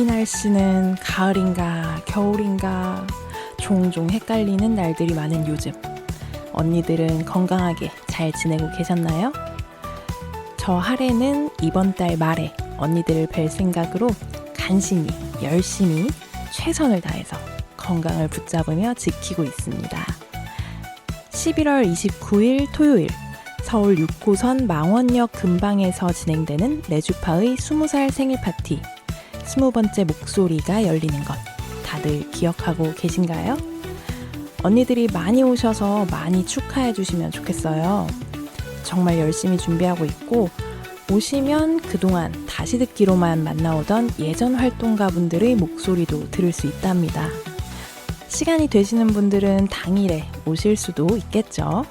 이 날씨는 가을인가 겨울인가 종종 헷갈리는 날들이 많은 요즘, 언니들은 건강하게 잘 지내고 계셨나요? 저 하래는 이번 달 말에 언니들을 뵐 생각으로 간신히 열심히 최선을 다해서 건강을 붙잡으며 지키고 있습니다. 11월 29일 토요일 서울 6호선 망원역 근방에서 진행되는 레주파의 20살 생일 파티 20번째 목소리가 열리는 것 다들 기억하고 계신가요? 언니들이 많이 오셔서 많이 축하해 주시면 좋겠어요. 정말 열심히 준비하고 있고 오시면 그동안 다시 듣기로만 만나오던 예전 활동가분들의 목소리도 들을 수 있답니다. 시간이 되시는 분들은 당일에 오실 수도 있겠죠.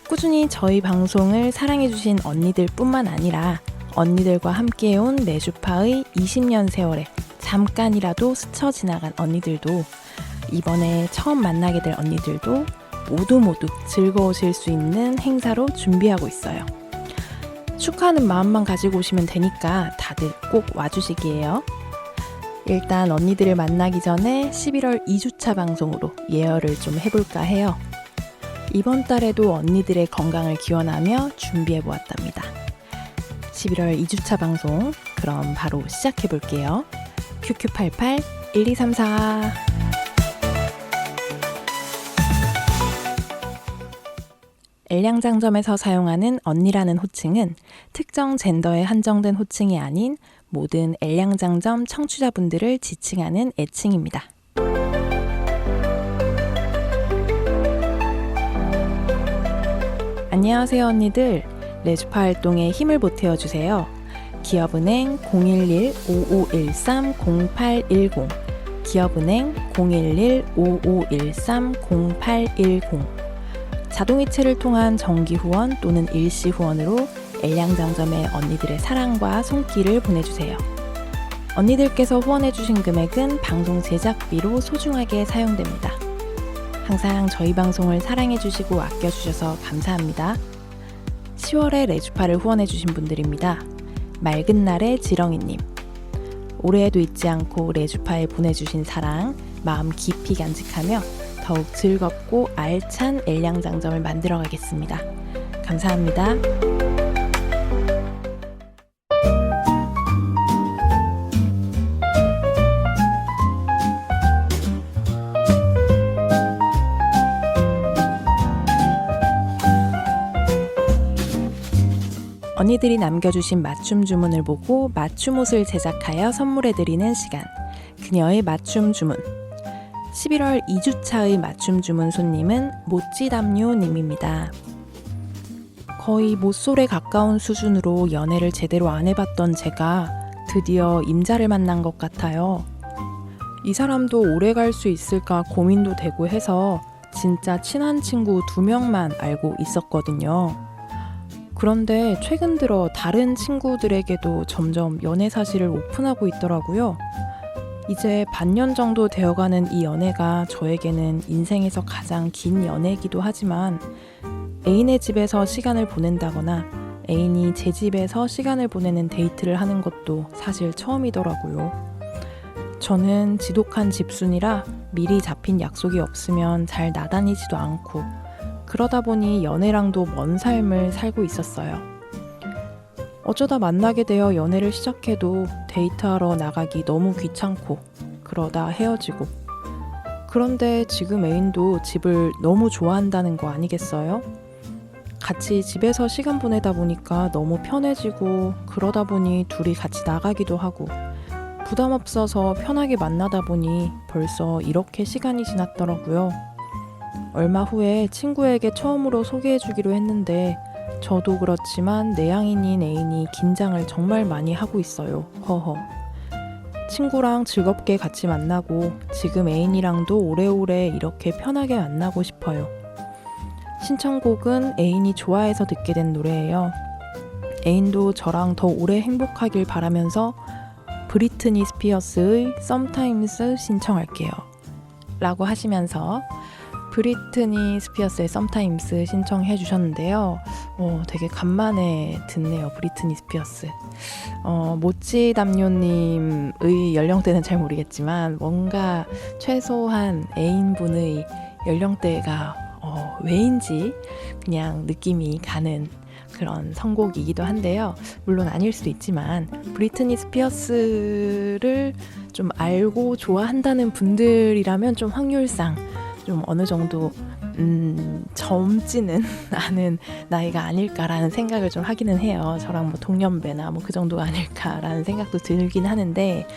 꾸준히 저희 방송을 사랑해주신 언니들 뿐만 아니라 언니들과 함께해온 레주파의 20년 세월에 잠깐이라도 스쳐 지나간 언니들도 이번에 처음 만나게 될 언니들도 모두 즐거우실 수 있는 행사로 준비하고 있어요. 축하하는 마음만 가지고 오시면 되니까 다들 꼭 와주시기예요. 일단 언니들을 만나기 전에 11월 2주차 방송으로 예열을 좀 해볼까 해요. 이번 달에도 언니들의 건강을 기원하며 준비해보았답니다. 11월 2주차 방송 그럼 바로 시작해볼게요. QQ88-1234 엘량장점에서 사용하는 언니라는 호칭은 특정 젠더에 한정된 호칭이 아닌 모든 엘량장점 청취자분들을 지칭하는 애칭입니다. 안녕하세요 언니들. 레주파 활동에 힘을 보태어주세요. 기업은행 011-5513-0810 기업은행 011-5513-0810 자동이체를 통한 정기 후원 또는 일시 후원으로 엘량장점의 언니들의 사랑과 손길을 보내주세요. 언니들께서 후원해주신 금액은 방송 제작비로 소중하게 사용됩니다. 항상 저희 방송을 사랑해주시고 아껴주셔서 감사합니다. 10월에 레주파를 후원해주신 분들입니다. 맑은 날의 지렁이님, 올해에도 잊지 않고 레주파에 보내주신 사랑 마음 깊이 간직하며 더욱 즐겁고 알찬 엘량장점을 만들어 가겠습니다. 감사합니다. 언니들이 남겨주신 맞춤 주문을 보고 맞춤 옷을 제작하여 선물해드리는 시간, 그녀의 맞춤 주문. 11월 2주차의 맞춤 주문 손님은 모찌담요님입니다. 거의 모쏠에 가까운 수준으로 연애를 제대로 안 해봤던 제가 드디어 임자를 만난 것 같아요. 이 사람도 오래 갈 수 있을까 고민도 되고 해서 진짜 친한 친구 2명만 알고 있었거든요. 그런데 최근 들어 다른 친구들에게도 점점 연애 사실을 오픈하고 있더라고요. 이제 반년 정도 되어가는 이 연애가 저에게는 인생에서 가장 긴 연애이기도 하지만 애인의 집에서 시간을 보낸다거나 애인이 제 집에서 시간을 보내는 데이트를 하는 것도 사실 처음이더라고요. 저는 지독한 집순이라 미리 잡힌 약속이 없으면 잘 나다니지도 않고 그러다 보니 연애랑도 먼 삶을 살고 있었어요. 어쩌다 만나게 되어 연애를 시작해도 데이트하러 나가기 너무 귀찮고 그러다 헤어지고. 그런데 지금 애인도 집을 너무 좋아한다는 거 아니겠어요? 같이 집에서 시간 보내다 보니까 너무 편해지고 그러다 보니 둘이 같이 나가기도 하고 부담 없어서 편하게 만나다 보니 벌써 이렇게 시간이 지났더라고요. 얼마 후에 친구에게 처음으로 소개해주기로 했는데 저도 그렇지만 내향인인 애인이 긴장을 정말 많이 하고 있어요. 허허. 친구랑 즐겁게 같이 만나고 지금 애인이랑도 오래오래 이렇게 편하게 만나고 싶어요. 신청곡은 애인이 좋아해서 듣게 된 노래예요. 애인도 저랑 더 오래 행복하길 바라면서 브리트니 스피어스의 Sometimes 신청할게요 라고 하시면서 브리트니 스피어스의 Sometimes 신청해 주셨는데요. 되게 간만에 듣네요. 브리트니 스피어스. 모찌 담요님의 연령대는 잘 모르겠지만 뭔가 최소한 애인분의 연령대가 왜인지 그냥 느낌이 가는 그런 선곡이기도 한데요. 물론 아닐 수도 있지만 브리트니 스피어스를 좀 알고 좋아한다는 분들이라면 좀 확률상 좀 어느 정도 젊지는 않은 나이가 아닐까라는 생각을 좀 하기는 해요. 저랑 뭐 동년배나 뭐 그 정도가 아닐까라는 생각도 들긴 하는데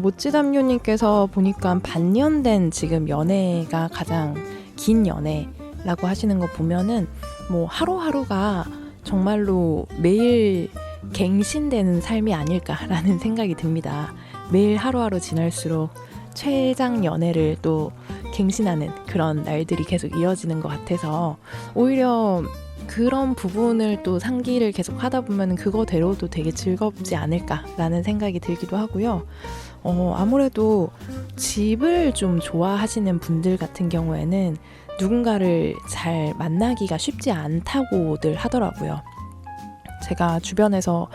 모찌담요님께서 보니까 반년 된 지금 연애가 가장 긴 연애라고 하시는 거 보면은 뭐 하루하루가 정말로 매일 갱신되는 삶이 아닐까라는 생각이 듭니다. 매일 하루하루 지날수록 최장 연애를 또 갱신하는 그런 날들이 계속 이어지는 것 같아서 오히려 그런 부분을 또 상기를 계속 하다 보면 그거대로도 되게 즐겁지 않을까라는 생각이 들기도 하고요. 아무래도 집을 좀 좋아하시는 분들 같은 경우에는 누군가를 잘 만나기가 쉽지 않다고들 하더라고요. 제가 주변에서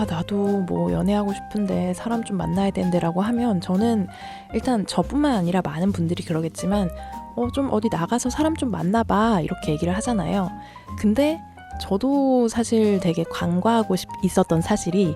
나도 뭐 연애하고 싶은데 사람 좀 만나야 되는데 라고 하면 저는 일단 저뿐만 아니라 많은 분들이 그러겠지만 좀 어디 나가서 사람 좀 만나봐 이렇게 얘기를 하잖아요. 근데 저도 사실 되게 간과하고 있었던 사실이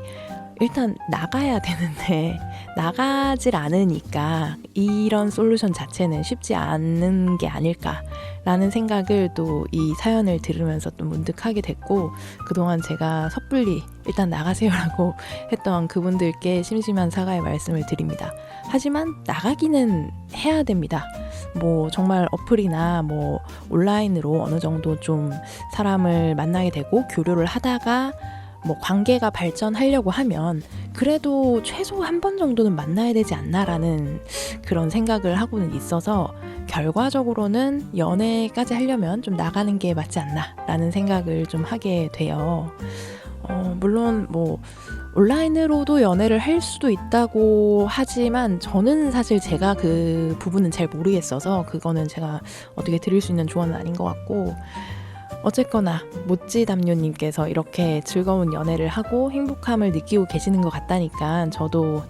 일단 나가야 되는데 나가질 않으니까 이런 솔루션 자체는 쉽지 않은 게 아닐까라는 생각을 또 이 사연을 들으면서 또 문득 하게 됐고, 그동안 제가 섣불리 일단 나가세요라고 했던 그분들께 심심한 사과의 말씀을 드립니다. 하지만 나가기는 해야 됩니다. 뭐 정말 어플이나 뭐 온라인으로 어느 정도 좀 사람을 만나게 되고 교류를 하다가 뭐 관계가 발전하려고 하면 그래도 최소 한 번 정도는 만나야 되지 않나라는 그런 생각을 하고는 있어서 결과적으로는 연애까지 하려면 좀 나가는 게 맞지 않나라는 생각을 좀 하게 돼요. 물론 뭐 온라인으로도 연애를 할 수도 있다고 하지만 저는 사실 제가 그 부분은 잘 모르겠어서 그거는 제가 어떻게 드릴 수 있는 조언은 아닌 것 같고, 어쨌거나 모찌담요님께서 이렇게 즐거운 연애를 하고 행복함을 느끼고 계시는 것 같다니까 저도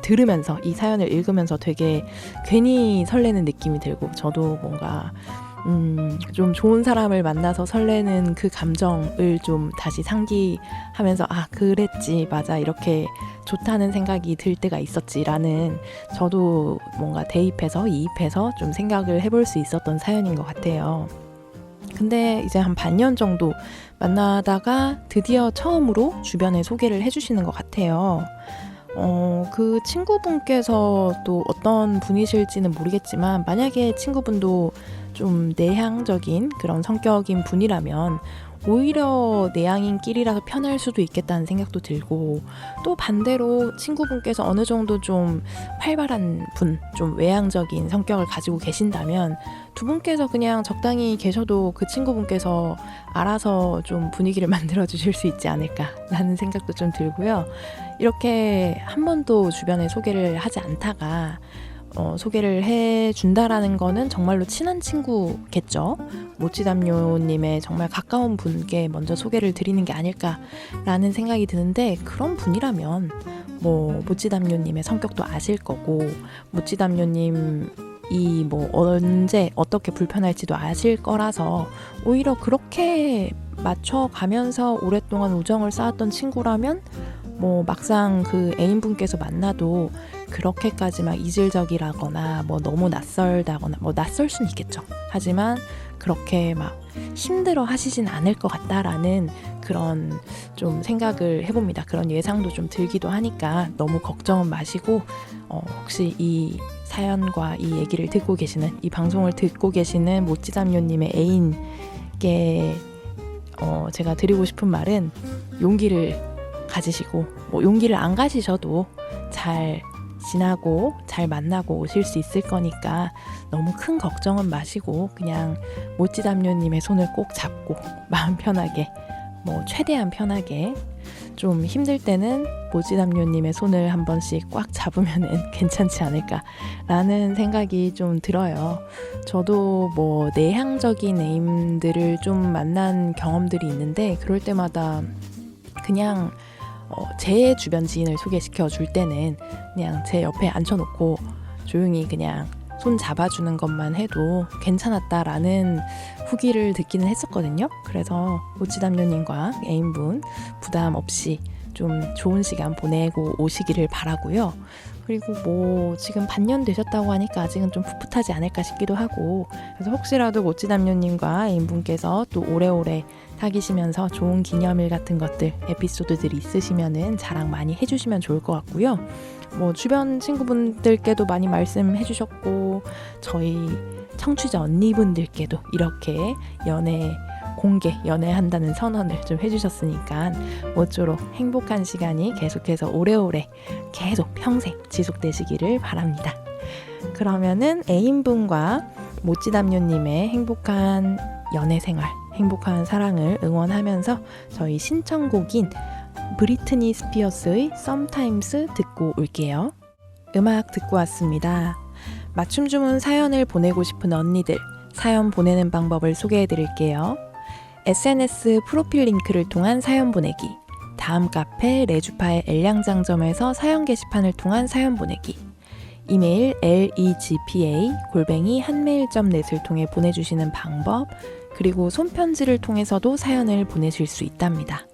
들으면서 이 사연을 읽으면서 되게 괜히 설레는 느낌이 들고, 저도 뭔가 좀 좋은 사람을 만나서 설레는 그 감정을 좀 다시 상기하면서 그랬지, 맞아, 이렇게 좋다는 생각이 들 때가 있었지라는, 저도 뭔가 대입해서 이입해서 좀 생각을 해볼 수 있었던 사연인 것 같아요. 근데 이제 한 반년 정도 만나다가 드디어 처음으로 주변에 소개를 해주시는 것 같아요. 그 친구분께서 또 어떤 분이실지는 모르겠지만 만약에 친구분도 좀 내향적인 그런 성격인 분이라면 오히려 내향인 끼리라서 편할 수도 있겠다는 생각도 들고, 또 반대로 친구분께서 어느 정도 좀 활발한 분, 좀 외향적인 성격을 가지고 계신다면 두 분께서 그냥 적당히 계셔도 그 친구분께서 알아서 좀 분위기를 만들어 주실 수 있지 않을까라는 생각도 좀 들고요. 이렇게 한 번도 주변에 소개를 하지 않다가 소개를 해준다라는 거는 정말로 친한 친구겠죠. 모찌담요님의 정말 가까운 분께 먼저 소개를 드리는 게 아닐까라는 생각이 드는데, 그런 분이라면 뭐 모찌담요님의 성격도 아실 거고, 모찌담요님이 뭐 언제 어떻게 불편할지도 아실 거라서 오히려 그렇게 맞춰가면서 오랫동안 우정을 쌓았던 친구라면 뭐 막상 그 애인분께서 만나도 그렇게까지 막 이질적이라거나 뭐 너무 낯설다거나, 뭐 낯설 수는 있겠죠. 하지만 그렇게 막 힘들어 하시진 않을 것 같다라는 그런 좀 생각을 해봅니다. 그런 예상도 좀 들기도 하니까 너무 걱정은 마시고, 혹시 이 사연과 이 얘기를 듣고 계시는, 이 방송을 듣고 계시는 모찌담요님의 애인께 제가 드리고 싶은 말은 용기를 가지시고, 뭐 용기를 안 가지셔도 잘 지나고 잘 만나고 오실 수 있을 거니까 너무 큰 걱정은 마시고 그냥 모찌담요님의 손을 꼭 잡고 마음 편하게 최대한 편하게, 좀 힘들 때는 모찌담요님의 손을 한 번씩 꽉 잡으면 괜찮지 않을까라는 생각이 좀 들어요. 저도 내향적인 애인들을 좀 만난 경험들이 있는데, 그럴 때마다 그냥 제 주변 지인을 소개시켜 줄 때는 그냥 제 옆에 앉혀놓고 조용히 그냥 손 잡아주는 것만 해도 괜찮았다라는 후기를 듣기는 했었거든요. 그래서 모찌담요님과 애인분 부담 없이 좀 좋은 시간 보내고 오시기를 바라고요. 그리고 지금 반년 되셨다고 하니까 아직은 좀 풋풋하지 않을까 싶기도 하고, 그래서 혹시라도 모찌담요님과 애인분께서 또 오래오래 사귀시면서 좋은 기념일 같은 것들, 에피소드들이 있으시면은 자랑 많이 해주시면 좋을 것 같고요. 주변 친구분들께도 많이 말씀해 주셨고, 저희 청취자 언니분들께도 이렇게 연애한다는 선언을 좀 해주셨으니까 모쪼록 행복한 시간이 계속해서 오래오래 계속 평생 지속되시기를 바랍니다. 그러면은 애인분과 모찌담요님의 행복한 연애생활, 행복한 사랑을 응원하면서 저희 신청곡인 브리트니 스피어스의 Sometimes 듣고 올게요. 음악 듣고 왔습니다. 맞춤 주문 사연을 보내고 싶은 언니들, 사연 보내는 방법을 소개해 드릴게요. SNS 프로필 링크를 통한 사연 보내기, 다음 카페 레주파의 엘량장점에서 사연 게시판을 통한 사연 보내기, 이메일 legpa@한메일.net을 통해 보내주시는 방법, 그리고 손편지를 통해서도 사연을 보내실 수 있답니다.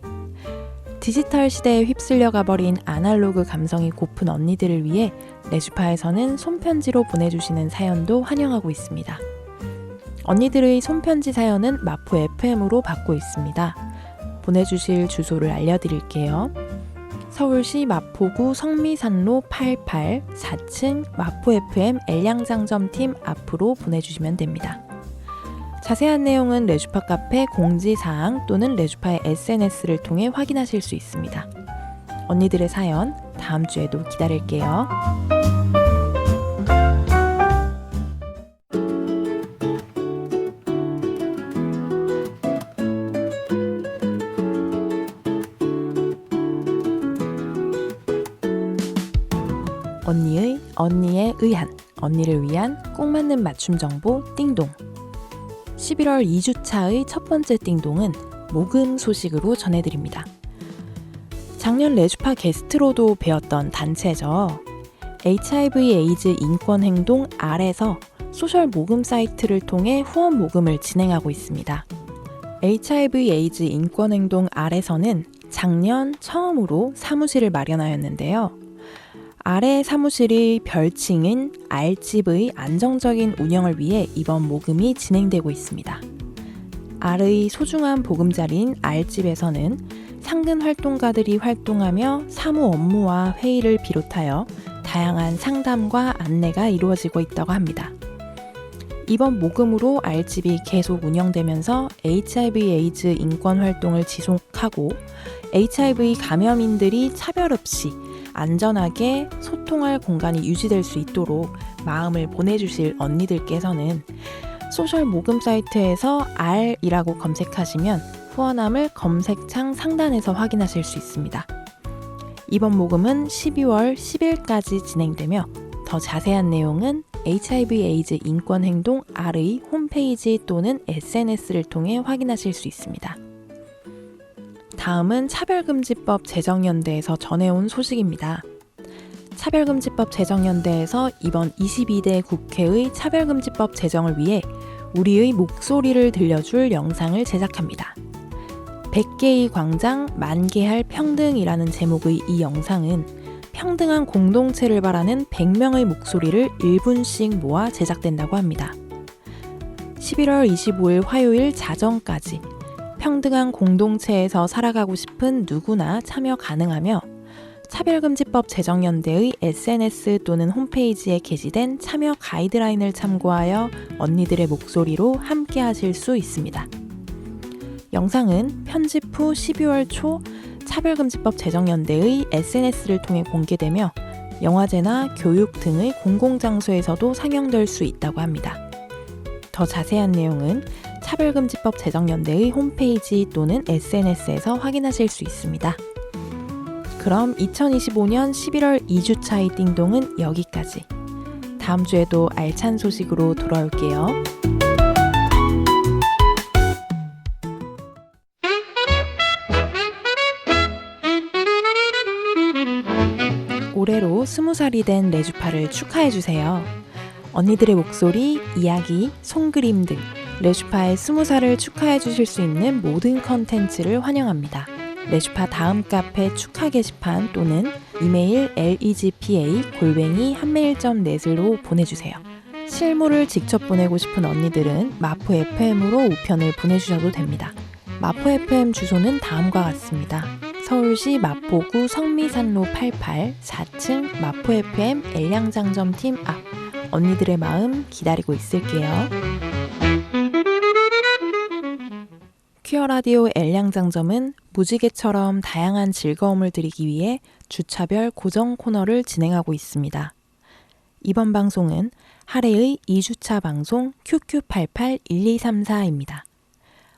디지털 시대에 휩쓸려 가버린 아날로그 감성이 고픈 언니들을 위해 레주파에서는 손편지로 보내주시는 사연도 환영하고 있습니다. 언니들의 손편지 사연은 마포 FM으로 받고 있습니다. 보내주실 주소를 알려드릴게요. 서울시 마포구 성미산로 88 4층 마포 FM 엘량장점팀 앞으로 보내주시면 됩니다. 자세한 내용은 레주파 카페 공지사항 또는 레주파의 SNS를 통해 확인하실 수 있습니다. 언니들의 사연 다음 주에도 기다릴게요. 언니에 의한, 언니를 위한 꼭 맞는 맞춤 정보 띵동. 11월 2주차의 첫 번째 띵동은 모금 소식으로 전해드립니다. 작년 레주파 게스트로도 배웠던 단체죠. HIV 에이즈 인권행동 R에서 소셜 모금 사이트를 통해 후원 모금을 진행하고 있습니다. HIV 에이즈 인권행동 R에서는 작년 처음으로 사무실을 마련하였는데요. R의 사무실이 별칭인 R집의 안정적인 운영을 위해 이번 모금이 진행되고 있습니다. R의 소중한 보금자리인 R집에서는 상근 활동가들이 활동하며 사무 업무와 회의를 비롯하여 다양한 상담과 안내가 이루어지고 있다고 합니다. 이번 모금으로 R집이 계속 운영되면서 HIV 에이즈 인권 활동을 지속하고 HIV 감염인들이 차별 없이 안전하게 소통할 공간이 유지될 수 있도록 마음을 보내주실 언니들께서는 소셜 모금 사이트에서 R이라고 검색하시면 후원함을 검색창 상단에서 확인하실 수 있습니다. 이번 모금은 12월 10일까지 진행되며 더 자세한 내용은 HIV 에이즈 인권행동 R의 홈페이지 또는 SNS를 통해 확인하실 수 있습니다. 다음은 차별금지법 제정연대에서 전해온 소식입니다. 차별금지법 제정연대에서 이번 22대 국회의 차별금지법 제정을 위해 우리의 목소리를 들려줄 영상을 제작합니다. 100개의 광장, 만개할 평등이라는 제목의 이 영상은 평등한 공동체를 바라는 100명의 목소리를 1분씩 모아 제작된다고 합니다. 11월 25일 화요일 자정까지 평등한 공동체에서 살아가고 싶은 누구나 참여 가능하며 차별금지법 제정연대의 SNS 또는 홈페이지에 게시된 참여 가이드라인을 참고하여 언니들의 목소리로 함께 하실 수 있습니다. 영상은 편집 후 12월 초 차별금지법 제정연대의 SNS를 통해 공개되며 영화제나 교육 등의 공공장소에서도 상영될 수 있다고 합니다. 더 자세한 내용은 차별금지법 제정연대의 홈페이지 또는 SNS에서 확인하실 수 있습니다. 그럼 2025년 11월 2주차의 띵동은 여기까지. 다음 주에도 알찬 소식으로 돌아올게요. 올해로 20살이 된 레주파를 축하해주세요. 언니들의 목소리, 이야기, 손그림 등 레주파의 20살을 축하해주실 수 있는 모든 컨텐츠를 환영합니다. 레주파 다음 카페 축하 게시판 또는 이메일 legpa@한메일.net으로 보내주세요. 실물을 직접 보내고 싶은 언니들은 마포 FM으로 우편을 보내주셔도 됩니다. 마포 FM 주소는 다음과 같습니다. 서울시 마포구 성미산로 88 4층 마포 FM 엘량장점팀 앞. 언니들의 마음 기다리고 있을게요. 퀴어 라디오 엘량장점은 무지개처럼 다양한 즐거움을 드리기 위해 주차별 고정 코너를 진행하고 있습니다. 이번 방송은 하레의 2주차 방송 QQ881234입니다.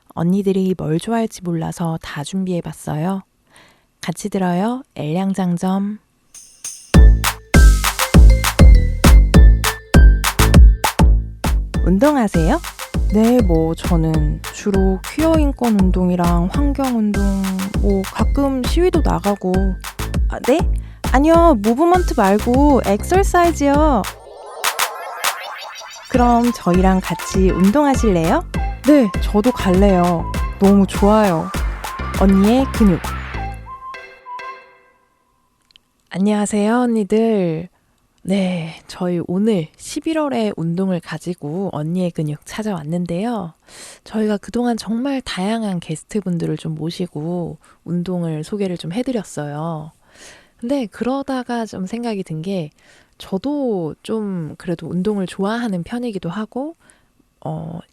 언니들이 뭘 좋아할지 몰라서 다 준비해봤어요. 같이 들어요. 엘량장점. 운동하세요? 네, 저는 주로 퀴어 인권 운동이랑 환경 운동, 가끔 시위도 나가고. 네? 아니요, 무브먼트 말고 엑서사이즈요. 그럼 저희랑 같이 운동하실래요? 네, 저도 갈래요. 너무 좋아요. 언니의 근육. 안녕하세요, 언니들. 네, 저희 오늘 11월에 운동을 가지고 언니의 근육 찾아왔는데요. 저희가 그동안 정말 다양한 게스트분들을 좀 모시고 운동을 소개를 좀 해드렸어요. 근데 그러다가 좀 생각이 든 게 저도 좀 그래도 운동을 좋아하는 편이기도 하고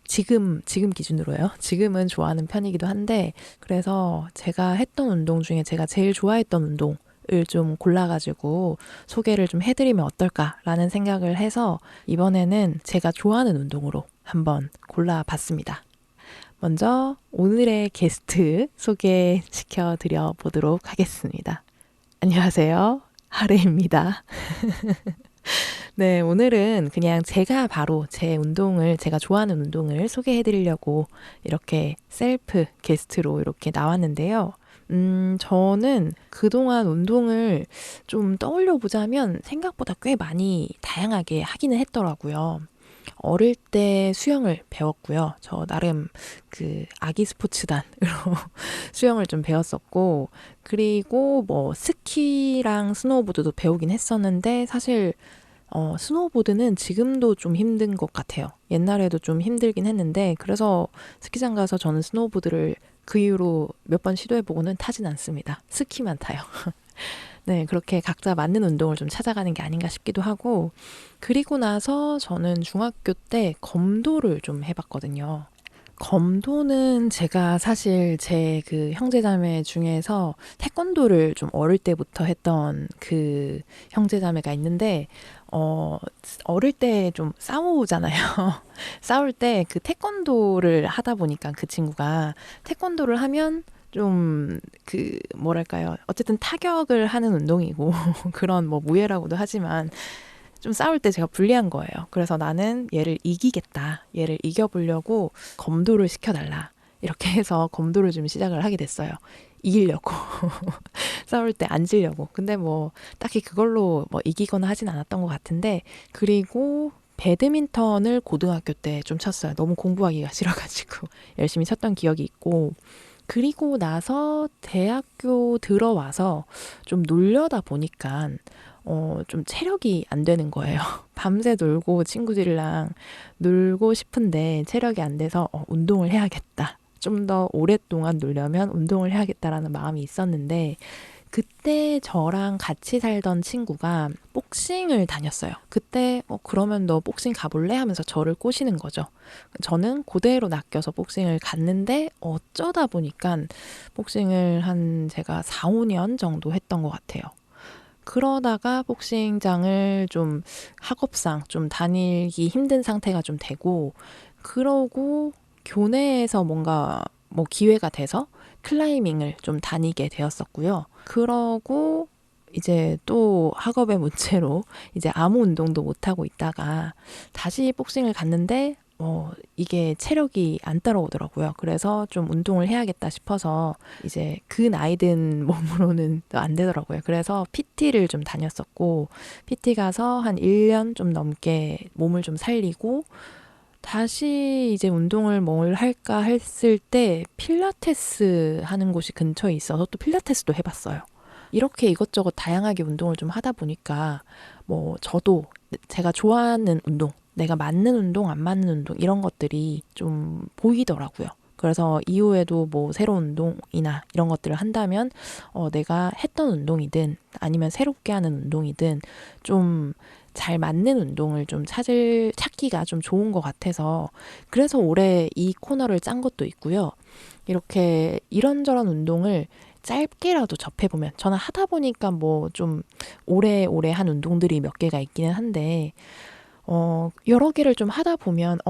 지금 기준으로요. 지금은 좋아하는 편이기도 한데 그래서 제가 했던 운동 중에 제가 제일 좋아했던 운동 을 좀 골라가지고 소개를 좀 해드리면 어떨까라는 생각을 해서 이번에는 제가 좋아하는 운동으로 한번 골라봤습니다. 먼저 오늘의 게스트 소개시켜 드려 보도록 하겠습니다. 안녕하세요. 하레입니다. 네, 오늘은 그냥 제가 바로 제가 좋아하는 운동을 소개해 드리려고 이렇게 셀프 게스트로 이렇게 나왔는데요. 저는 그동안 운동을 좀 떠올려 보자면 생각보다 꽤 많이 다양하게 하기는 했더라고요. 어릴 때 수영을 배웠고요. 저 나름 그 아기 스포츠단으로 수영을 좀 배웠었고, 그리고 스키랑 스노우보드도 배우긴 했었는데 사실 스노우보드는 지금도 좀 힘든 것 같아요. 옛날에도 좀 힘들긴 했는데 그래서 스키장 가서 저는 스노우보드를 그 이후로 몇 번 시도해보고는 타진 않습니다. 스키만 타요. 네, 그렇게 각자 맞는 운동을 좀 찾아가는 게 아닌가 싶기도 하고, 그리고 나서 저는 중학교 때 검도를 좀 해봤거든요. 검도는 제가 사실 제 그 형제자매 중에서 태권도를 좀 어릴 때부터 했던 그 형제자매가 있는데, 어릴 때 좀 싸우잖아요. 싸울 때 그 태권도를 하다 보니까 그 친구가 태권도를 하면 좀 뭐랄까요. 어쨌든 타격을 하는 운동이고 그런 무예라고도 하지만 좀 싸울 때 제가 불리한 거예요. 그래서 나는 얘를 이기겠다. 얘를 이겨보려고 검도를 시켜달라. 이렇게 해서 검도를 좀 시작을 하게 됐어요. 이기려고. 싸울 때 안 지려고. 근데 딱히 그걸로 이기거나 하진 않았던 것 같은데, 그리고 배드민턴을 고등학교 때 좀 쳤어요. 너무 공부하기가 싫어가지고 열심히 쳤던 기억이 있고, 그리고 나서 대학교 들어와서 좀 놀려다 보니까 좀 체력이 안 되는 거예요. 밤새 놀고 친구들이랑 놀고 싶은데 체력이 안 돼서 운동을 해야겠다. 좀 더 오랫동안 놀려면 운동을 해야겠다라는 마음이 있었는데, 그때 저랑 같이 살던 친구가 복싱을 다녔어요. 그때 그러면 너 복싱 가볼래? 하면서 저를 꼬시는 거죠. 저는 그대로 낚여서 복싱을 갔는데 어쩌다 보니까 복싱을 제가 4, 5년 정도 했던 것 같아요. 그러다가 복싱장을 좀 학업상 좀 다니기 힘든 상태가 좀 되고, 그러고 교내에서 뭔가 뭐 기회가 돼서 클라이밍을 좀 다니게 되었었고요. 그러고 이제 또 학업의 문제로 이제 아무 운동도 못하고 있다가 다시 복싱을 갔는데 이게 체력이 안 따라오더라고요. 그래서 좀 운동을 해야겠다 싶어서 이제 그 나이 든 몸으로는 또 안 되더라고요. 그래서 PT를 좀 다녔었고 PT 가서 한 1년 좀 넘게 몸을 좀 살리고 다시 이제 운동을 뭘 할까 했을 때 필라테스 하는 곳이 근처에 있어서 또 필라테스도 해봤어요. 이렇게 이것저것 다양하게 운동을 좀 하다 보니까 뭐 저도 제가 좋아하는 운동, 내가 맞는 운동, 안 맞는 운동 이런 것들이 좀 보이더라고요. 그래서 이후에도 뭐 새로운 운동이나 이런 것들을 한다면 내가 했던 운동이든 아니면 새롭게 하는 운동이든 좀 잘 맞는 운동을 좀 찾기가 좀 좋은 것 같아서 그래서 올해 이 코너를 짠 것도 있고요. 이렇게 이런저런 운동을 짧게라도 접해보면 저는 하다 보니까 뭐 좀 오래 한 운동들이 몇 개가 있기는 한데 여러 개를 좀 하다 보면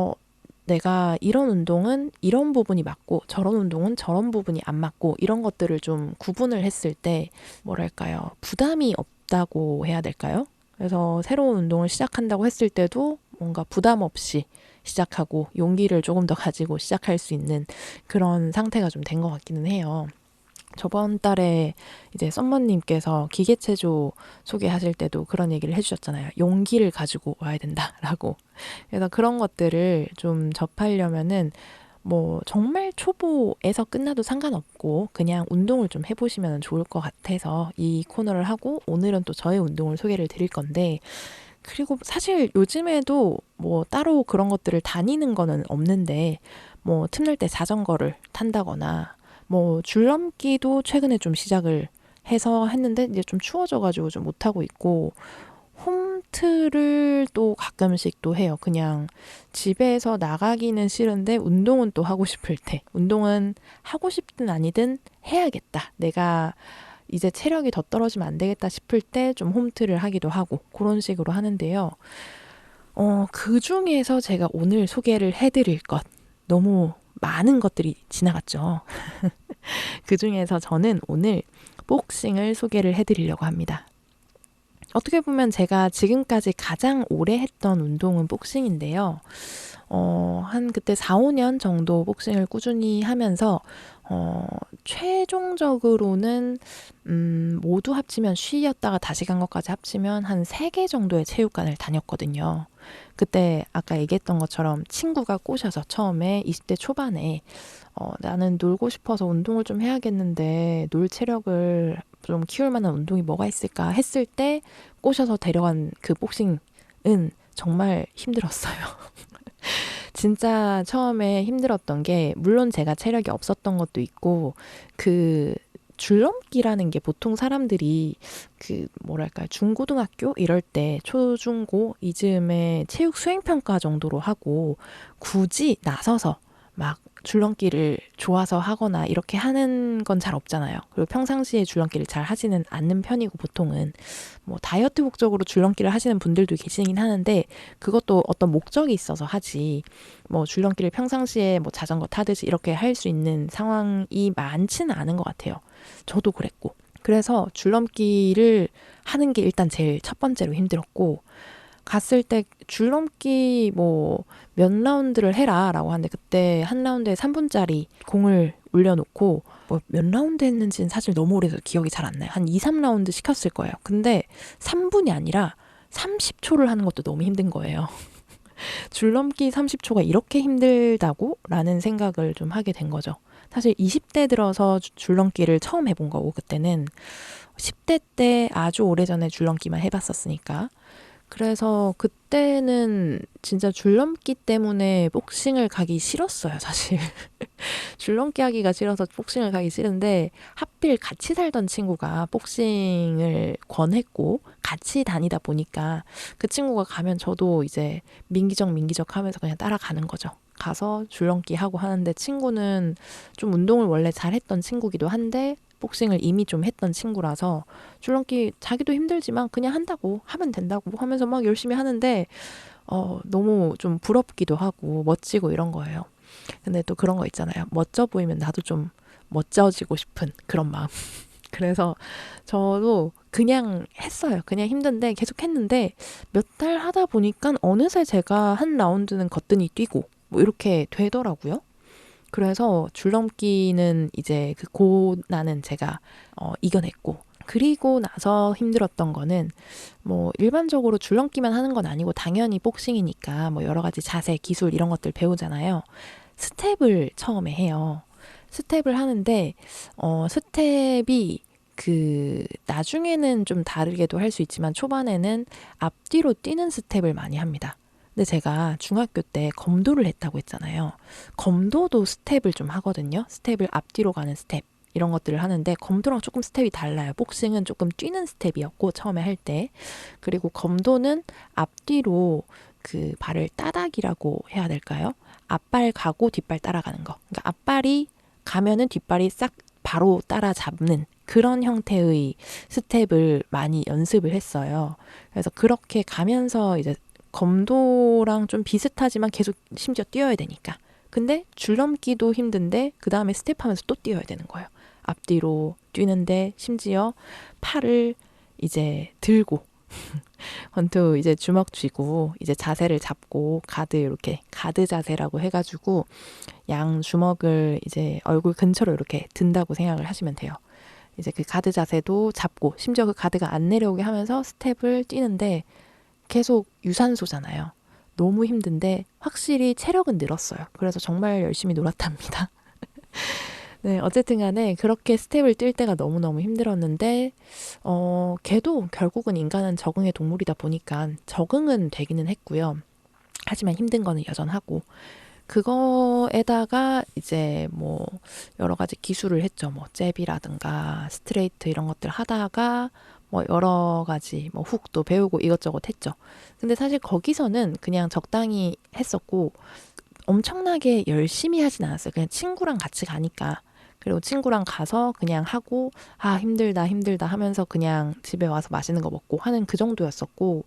내가 이런 운동은 이런 부분이 맞고 저런 운동은 저런 부분이 안 맞고 이런 것들을 좀 구분을 했을 때 뭐랄까요 부담이 없다고 해야 될까요? 그래서 새로운 운동을 시작한다고 했을 때도 뭔가 부담 없이 시작하고 용기를 조금 더 가지고 시작할 수 있는 그런 상태가 좀 된 것 같기는 해요. 저번 달에 이제 썸머님께서 기계체조 소개하실 때도 그런 얘기를 해주셨잖아요. 용기를 가지고 와야 된다라고. 그래서 그런 것들을 좀 접하려면은 뭐 정말 초보에서 끝나도 상관없고 그냥 운동을 좀 해보시면 좋을 것 같아서 이 코너를 하고 오늘은 또 저의 운동을 소개를 드릴 건데 그리고 사실 요즘에도 뭐 따로 그런 것들을 다니는 거는 없는데 뭐 틈날 때 자전거를 탄다거나 뭐 줄넘기도 최근에 좀 시작을 해서 했는데 이제 좀 추워져가지고 좀 못하고 있고 홈트를 또 가끔씩 또 해요. 그냥 집에서 나가기는 싫은데 운동은 또 하고 싶을 때 운동은 하고 싶든 아니든 해야겠다. 내가 이제 체력이 더 떨어지면 안 되겠다 싶을 때 좀 홈트를 하기도 하고 그런 식으로 하는데요. 그 중에서 제가 오늘 소개를 해드릴 것 너무 많은 것들이 지나갔죠. 그 중에서 저는 오늘 복싱을 소개를 해드리려고 합니다. 어떻게 보면 제가 지금까지 가장 오래 했던 운동은 복싱인데요. 한 그때 4, 5년 정도 복싱을 꾸준히 하면서 최종적으로는 모두 합치면 쉬었다가 다시 간 것까지 합치면 한 3개 정도의 체육관을 다녔거든요. 그때 아까 얘기했던 것처럼 친구가 꼬셔서 처음에 20대 초반에 나는 놀고 싶어서 운동을 좀 해야겠는데 놀 체력을 좀 키울 만한 운동이 뭐가 있을까 했을 때 꼬셔서 데려간 그 복싱은 정말 힘들었어요. 진짜 처음에 힘들었던 게 물론 제가 체력이 없었던 것도 있고 그 줄넘기라는 게 보통 사람들이 그 뭐랄까 중고등학교 이럴 때 초중고 이즈음에 체육 수행평가 정도로 하고 굳이 나서서 막 줄넘기를 좋아서 하거나 이렇게 하는 건 잘 없잖아요. 그리고 평상시에 줄넘기를 잘 하지는 않는 편이고 보통은 뭐 다이어트 목적으로 줄넘기를 하시는 분들도 계시긴 하는데 그것도 어떤 목적이 있어서 하지 뭐 줄넘기를 평상시에 뭐 자전거 타듯이 이렇게 할 수 있는 상황이 많지는 않은 것 같아요. 저도 그랬고 그래서 줄넘기를 하는 게 일단 제일 첫 번째로 힘들었고 갔을 때 줄넘기 뭐 몇 라운드를 해라 라고 하는데 그때 한 라운드에 3분짜리 공을 올려놓고 뭐 몇 라운드 했는지는 사실 너무 오래돼서 기억이 잘 안 나요. 한 2, 3라운드 시켰을 거예요. 근데 3분이 아니라 30초를 하는 것도 너무 힘든 거예요. 줄넘기 30초가 이렇게 힘들다고? 라는 생각을 좀 하게 된 거죠. 사실 20대 들어서 줄넘기를 처음 해본 거고 그때는 10대 때 아주 오래전에 줄넘기만 해봤었으니까 그래서 그때는 진짜 줄넘기 때문에 복싱을 가기 싫었어요, 사실. 줄넘기 하기가 싫어서 복싱을 가기 싫은데 하필 같이 살던 친구가 복싱을 권했고 같이 다니다 보니까 그 친구가 가면 저도 이제 민기적 하면서 그냥 따라가는 거죠. 가서 줄넘기 하고 하는데 친구는 좀 운동을 원래 잘했던 친구기도 한데 복싱을 이미 좀 했던 친구라서 줄넘기 자기도 힘들지만 그냥 한다고 하면 된다고 하면서 막 열심히 하는데 너무 좀 부럽기도 하고 멋지고 이런 거예요. 근데 또 그런 거 있잖아요. 멋져 보이면 나도 좀 멋져지고 싶은 그런 마음. 그래서 저도 그냥 했어요. 그냥 힘든데 계속 했는데 몇 달 하다 보니까 어느새 제가 한 라운드는 거뜬히 뛰고 뭐 이렇게 되더라고요. 그래서 줄넘기는 이제 그 고난은 제가 이겨냈고, 그리고 나서 힘들었던 거는 뭐 일반적으로 줄넘기만 하는 건 아니고 당연히 복싱이니까 뭐 여러 가지 자세, 기술 이런 것들 배우잖아요. 스텝을 처음에 해요. 스텝을 하는데 스텝이 그 나중에는 좀 다르게도 할 수 있지만 초반에는 앞뒤로 뛰는 스텝을 많이 합니다. 근데 제가 중학교 때 검도를 했다고 했잖아요. 검도도 스텝을 좀 하거든요. 스텝을 앞뒤로 가는 스텝 이런 것들을 하는데 검도랑 조금 스텝이 달라요. 복싱은 조금 뛰는 스텝이었고 처음에 할 때. 그리고 검도는 앞뒤로 그 발을 따닥이라고 해야 될까요? 앞발 가고 뒷발 따라가는 거. 그러니까 앞발이 가면은 뒷발이 싹 바로 따라잡는 그런 형태의 스텝을 많이 연습을 했어요. 그래서 그렇게 가면서 이제 검도랑 좀 비슷하지만 계속 심지어 뛰어야 되니까. 근데 줄넘기도 힘든데 그 다음에 스텝하면서 또 뛰어야 되는 거예요. 앞뒤로 뛰는데 심지어 팔을 이제 들고 권투 이제 주먹 쥐고 이제 자세를 잡고 가드 이렇게 가드 자세라고 해가지고 양 주먹을 이제 얼굴 근처로 이렇게 든다고 생각을 하시면 돼요. 이제 그 가드 자세도 잡고 심지어 그 가드가 안 내려오게 하면서 스텝을 뛰는데 계속 유산소잖아요. 너무 힘든데 확실히 체력은 늘었어요. 그래서 정말 열심히 놀았답니다. 네, 어쨌든 간에 그렇게 스텝을 뛸 때가 너무너무 힘들었는데 걔도 결국은 인간은 적응의 동물이다 보니까 적응은 되기는 했고요. 하지만 힘든 거는 여전하고 그거에다가 이제 뭐 여러 가지 기술을 했죠. 뭐 잽이라든가 스트레이트 이런 것들 하다가 뭐 여러 가지 뭐 훅도 배우고 이것저것 했죠. 근데 사실 거기서는 그냥 적당히 했었고 엄청나게 열심히 하진 않았어요. 그냥 친구랑 같이 가니까. 그리고 친구랑 가서 그냥 하고 아 힘들다 힘들다 하면서 그냥 집에 와서 맛있는 거 먹고 하는 그 정도였었고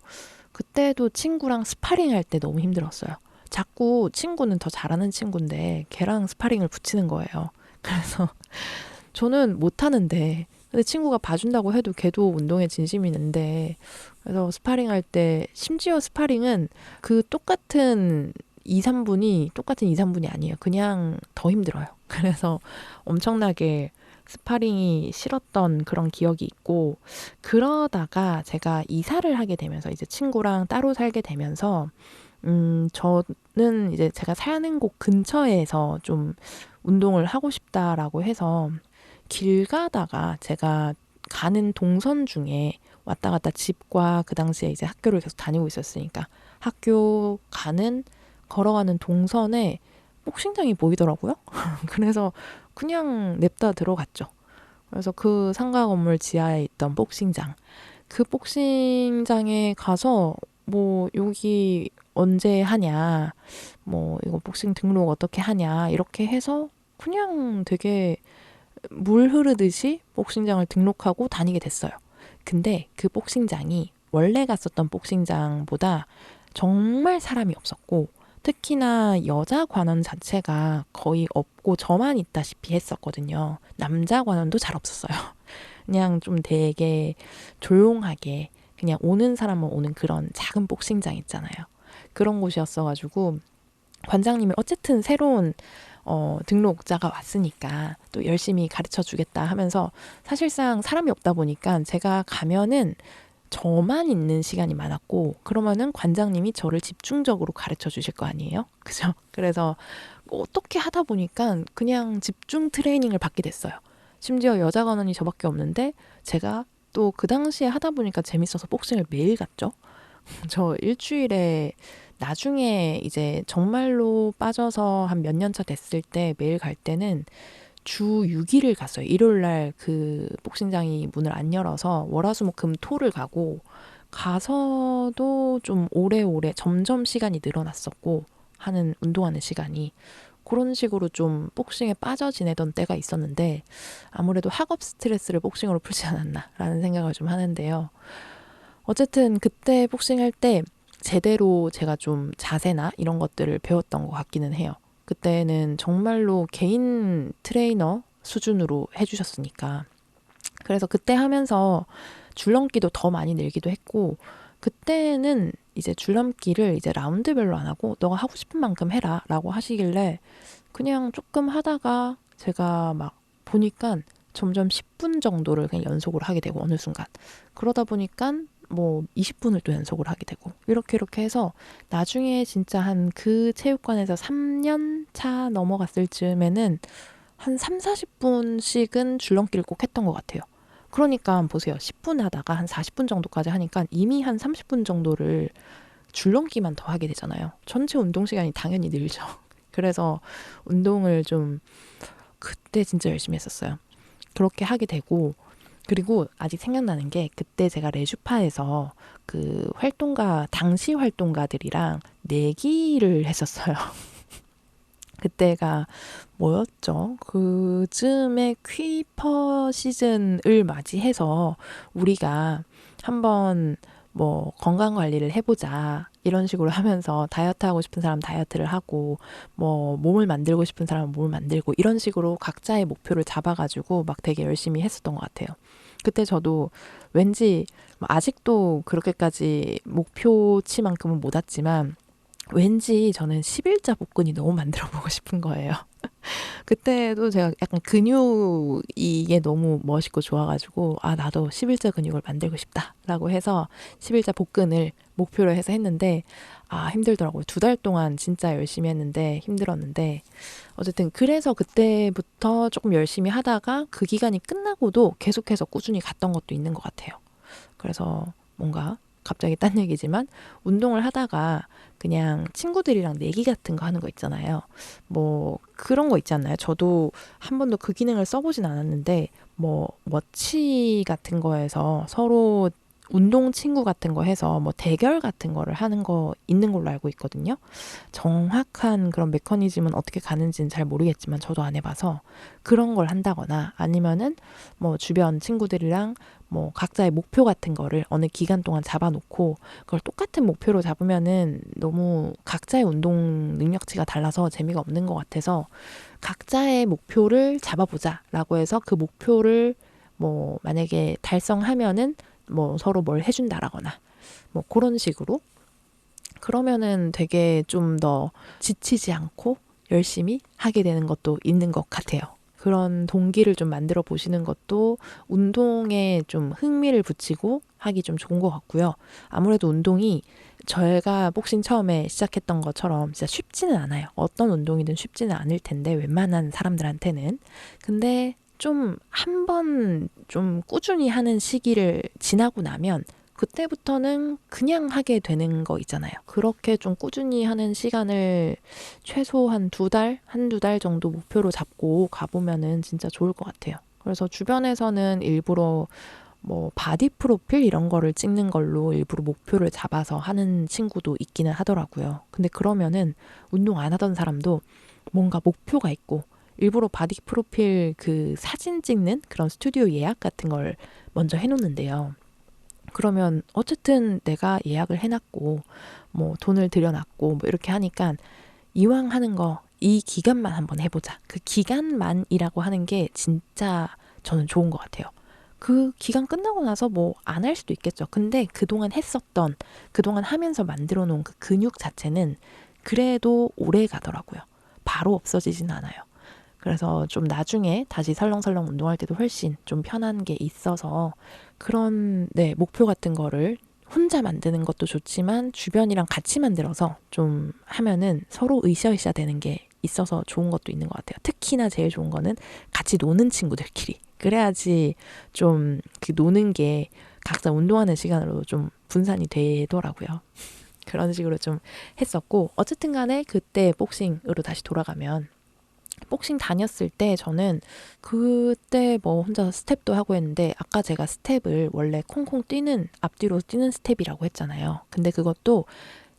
그때도 친구랑 스파링 할 때 너무 힘들었어요. 자꾸 친구는 더 잘하는 친구인데 걔랑 스파링을 붙이는 거예요. 그래서 저는 못하는데 근데 친구가 봐준다고 해도 걔도 운동에 진심이 있는데 그래서 스파링 할 때 심지어 스파링은 그 똑같은 2, 3분이 아니에요. 그냥 더 힘들어요. 그래서 엄청나게 스파링이 싫었던 그런 기억이 있고 그러다가 제가 이사를 하게 되면서 이제 친구랑 따로 살게 되면서 저는 이제 제가 사는 곳 근처에서 좀 운동을 하고 싶다라고 해서 길 가다가 제가 가는 동선 중에 왔다 갔다 집과 그 당시에 이제 학교를 계속 다니고 있었으니까 학교 가는 걸어가는 동선에 복싱장이 보이더라고요. 그래서 그냥 냅다 들어갔죠. 그래서 그 상가 건물 지하에 있던 복싱장. 그 복싱장에 가서 뭐 여기 언제 하냐, 뭐 이거 복싱 등록 어떻게 하냐 이렇게 해서 그냥 되게 물 흐르듯이 복싱장을 등록하고 다니게 됐어요. 근데 그 복싱장이 원래 갔었던 복싱장보다 정말 사람이 없었고 특히나 여자 관원 자체가 거의 없고 저만 있다시피 했었거든요. 남자 관원도 잘 없었어요. 그냥 좀 되게 조용하게 그냥 오는 사람은 오는 그런 작은 복싱장 있잖아요. 그런 곳이었어가지고 관장님이 어쨌든 새로운 등록자가 왔으니까 또 열심히 가르쳐 주겠다 하면서 사실상 사람이 없다 보니까 제가 가면은 저만 있는 시간이 많았고 그러면은 관장님이 저를 집중적으로 가르쳐 주실 거 아니에요? 그죠? 그래서 어떻게 하다 보니까 그냥 집중 트레이닝을 받게 됐어요. 심지어 여자 관원이 저밖에 없는데 제가 또 그 당시에 하다 보니까 재밌어서 복싱을 매일 갔죠. 저 일주일에 나중에 이제 정말로 빠져서 한 몇 년 차 됐을 때 매일 갈 때는 주 6일을 갔어요. 일요일 날 그 복싱장이 문을 안 열어서 월화수목금토를 가고 가서도 좀 오래오래 점점 시간이 늘어났었고 하는 운동하는 시간이 그런 식으로 좀 복싱에 빠져 지내던 때가 있었는데 아무래도 학업 스트레스를 복싱으로 풀지 않았나라는 생각을 좀 하는데요. 어쨌든 그때 복싱할 때 제대로 제가 좀 자세나 이런 것들을 배웠던 것 같기는 해요. 그때는 정말로 개인 트레이너 수준으로 해주셨으니까. 그래서 그때 하면서 줄넘기도 더 많이 늘기도 했고, 그때는 이제 줄넘기를 이제 라운드별로 안 하고 너가 하고 싶은 만큼 해라 라고 하시길래 그냥 조금 하다가 제가 막 보니까 점점 10분 정도를 그냥 연속으로 하게 되고, 어느 순간 그러다 보니까 뭐 20분을 또 연속으로 하게 되고, 이렇게 해서 나중에 진짜 한 그 체육관에서 3년 차 넘어갔을 즈음에는 한 3, 40분씩은 줄넘기를 꼭 했던 것 같아요. 그러니까 보세요. 10분 하다가 한 40분 정도까지 하니까 이미 한 30분 정도를 줄넘기만 더 하게 되잖아요. 전체 운동 시간이 당연히 늘죠. 그래서 운동을 좀 그때 진짜 열심히 했었어요. 그렇게 하게 되고, 그리고 아직 생각나는 게 그때 제가 레주파에서 그 당시 활동가들이랑 내기를 했었어요. 그때가 뭐였죠? 그쯤에 퀴퍼 시즌을 맞이해서 우리가 한번 뭐 건강 관리를 해보자 이런 식으로 하면서, 다이어트 하고 싶은 사람 다이어트를 하고, 뭐 몸을 만들고 싶은 사람은 몸을 만들고, 이런 식으로 각자의 목표를 잡아가지고 막 되게 열심히 했었던 것 같아요. 그때 저도 왠지 아직도 그렇게까지 목표치만큼은 못 왔지만 왠지 저는 11자 복근이 너무 만들어 보고 싶은 거예요. 그때도 제가 약간 근육 이게 너무 멋있고 좋아가지고, 아, 나도 11자 근육을 만들고 싶다라고 해서 11자 복근을 목표로 해서 했는데, 아, 힘들더라고요. 2달 동안 진짜 열심히 했는데 힘들었는데, 어쨌든 그래서 그때부터 조금 열심히 하다가 그 기간이 끝나고도 계속해서 꾸준히 갔던 것도 있는 것 같아요. 그래서 뭔가 갑자기 딴 얘기지만, 운동을 하다가 그냥 친구들이랑 내기 같은 거 하는 거 있잖아요. 뭐 그런 거 있지 않나요? 저도 한 번도 그 기능을 써보진 않았는데, 뭐 워치 같은 거에서 서로 운동 친구 같은 거 해서 뭐 대결 같은 거를 하는 거 있는 걸로 알고 있거든요. 정확한 그런 메커니즘은 어떻게 가는지는 잘 모르겠지만 저도 안 해봐서, 그런 걸 한다거나 아니면은 뭐 주변 친구들이랑 뭐 각자의 목표 같은 거를 어느 기간 동안 잡아놓고, 그걸 똑같은 목표로 잡으면은 너무 각자의 운동 능력치가 달라서 재미가 없는 것 같아서, 각자의 목표를 잡아보자라고 해서 그 목표를 뭐 만약에 달성하면은 뭐 서로 뭘 해준다라거나 뭐 그런 식으로, 그러면은 되게 좀 더 지치지 않고 열심히 하게 되는 것도 있는 것 같아요. 그런 동기를 좀 만들어 보시는 것도 운동에 좀 흥미를 붙이고 하기 좀 좋은 것 같고요. 아무래도 운동이 저희가 복싱 처음에 시작했던 것처럼 진짜 쉽지는 않아요. 어떤 운동이든 쉽지는 않을 텐데, 웬만한 사람들한테는. 근데 좀 한 번 좀 꾸준히 하는 시기를 지나고 나면 그때부터는 그냥 하게 되는 거 있잖아요. 그렇게 좀 꾸준히 하는 시간을 최소 한 2달, 한두 달 정도 목표로 잡고 가보면은 진짜 좋을 것 같아요. 그래서 주변에서는 일부러 뭐 바디 프로필 이런 거를 찍는 걸로 일부러 목표를 잡아서 하는 친구도 있기는 하더라고요. 근데 그러면은 운동 안 하던 사람도 뭔가 목표가 있고, 일부러 바디 프로필 그 사진 찍는 그런 스튜디오 예약 같은 걸 먼저 해놓는데요. 그러면 어쨌든 내가 예약을 해놨고 뭐 돈을 들여놨고 뭐 이렇게 하니까, 이왕 하는 거 이 기간만 한번 해보자. 그 기간만이라고 하는 게 진짜 저는 좋은 것 같아요. 그 기간 끝나고 나서 뭐 안 할 수도 있겠죠. 근데 그동안 하면서 만들어 놓은 그 근육 자체는 그래도 오래 가더라고요. 바로 없어지진 않아요. 그래서 좀 나중에 다시 설렁설렁 운동할 때도 훨씬 좀 편한 게 있어서, 그런 목표 같은 거를 혼자 만드는 것도 좋지만 주변이랑 같이 만들어서 좀 하면은 서로 으쌰으쌰 되는 게 있어서 좋은 것도 있는 것 같아요. 특히나 제일 좋은 거는 같이 노는 친구들끼리. 그래야지 좀 그 노는 게 각자 운동하는 시간으로 좀 분산이 되더라고요. 그런 식으로 좀 했었고, 어쨌든 간에 그때 복싱으로 다시 돌아가면, 복싱 다녔을 때 저는 그때 뭐 혼자 스텝도 하고 했는데, 아까 제가 스텝을 원래 콩콩 뛰는, 앞뒤로 뛰는 스텝이라고 했잖아요. 근데 그것도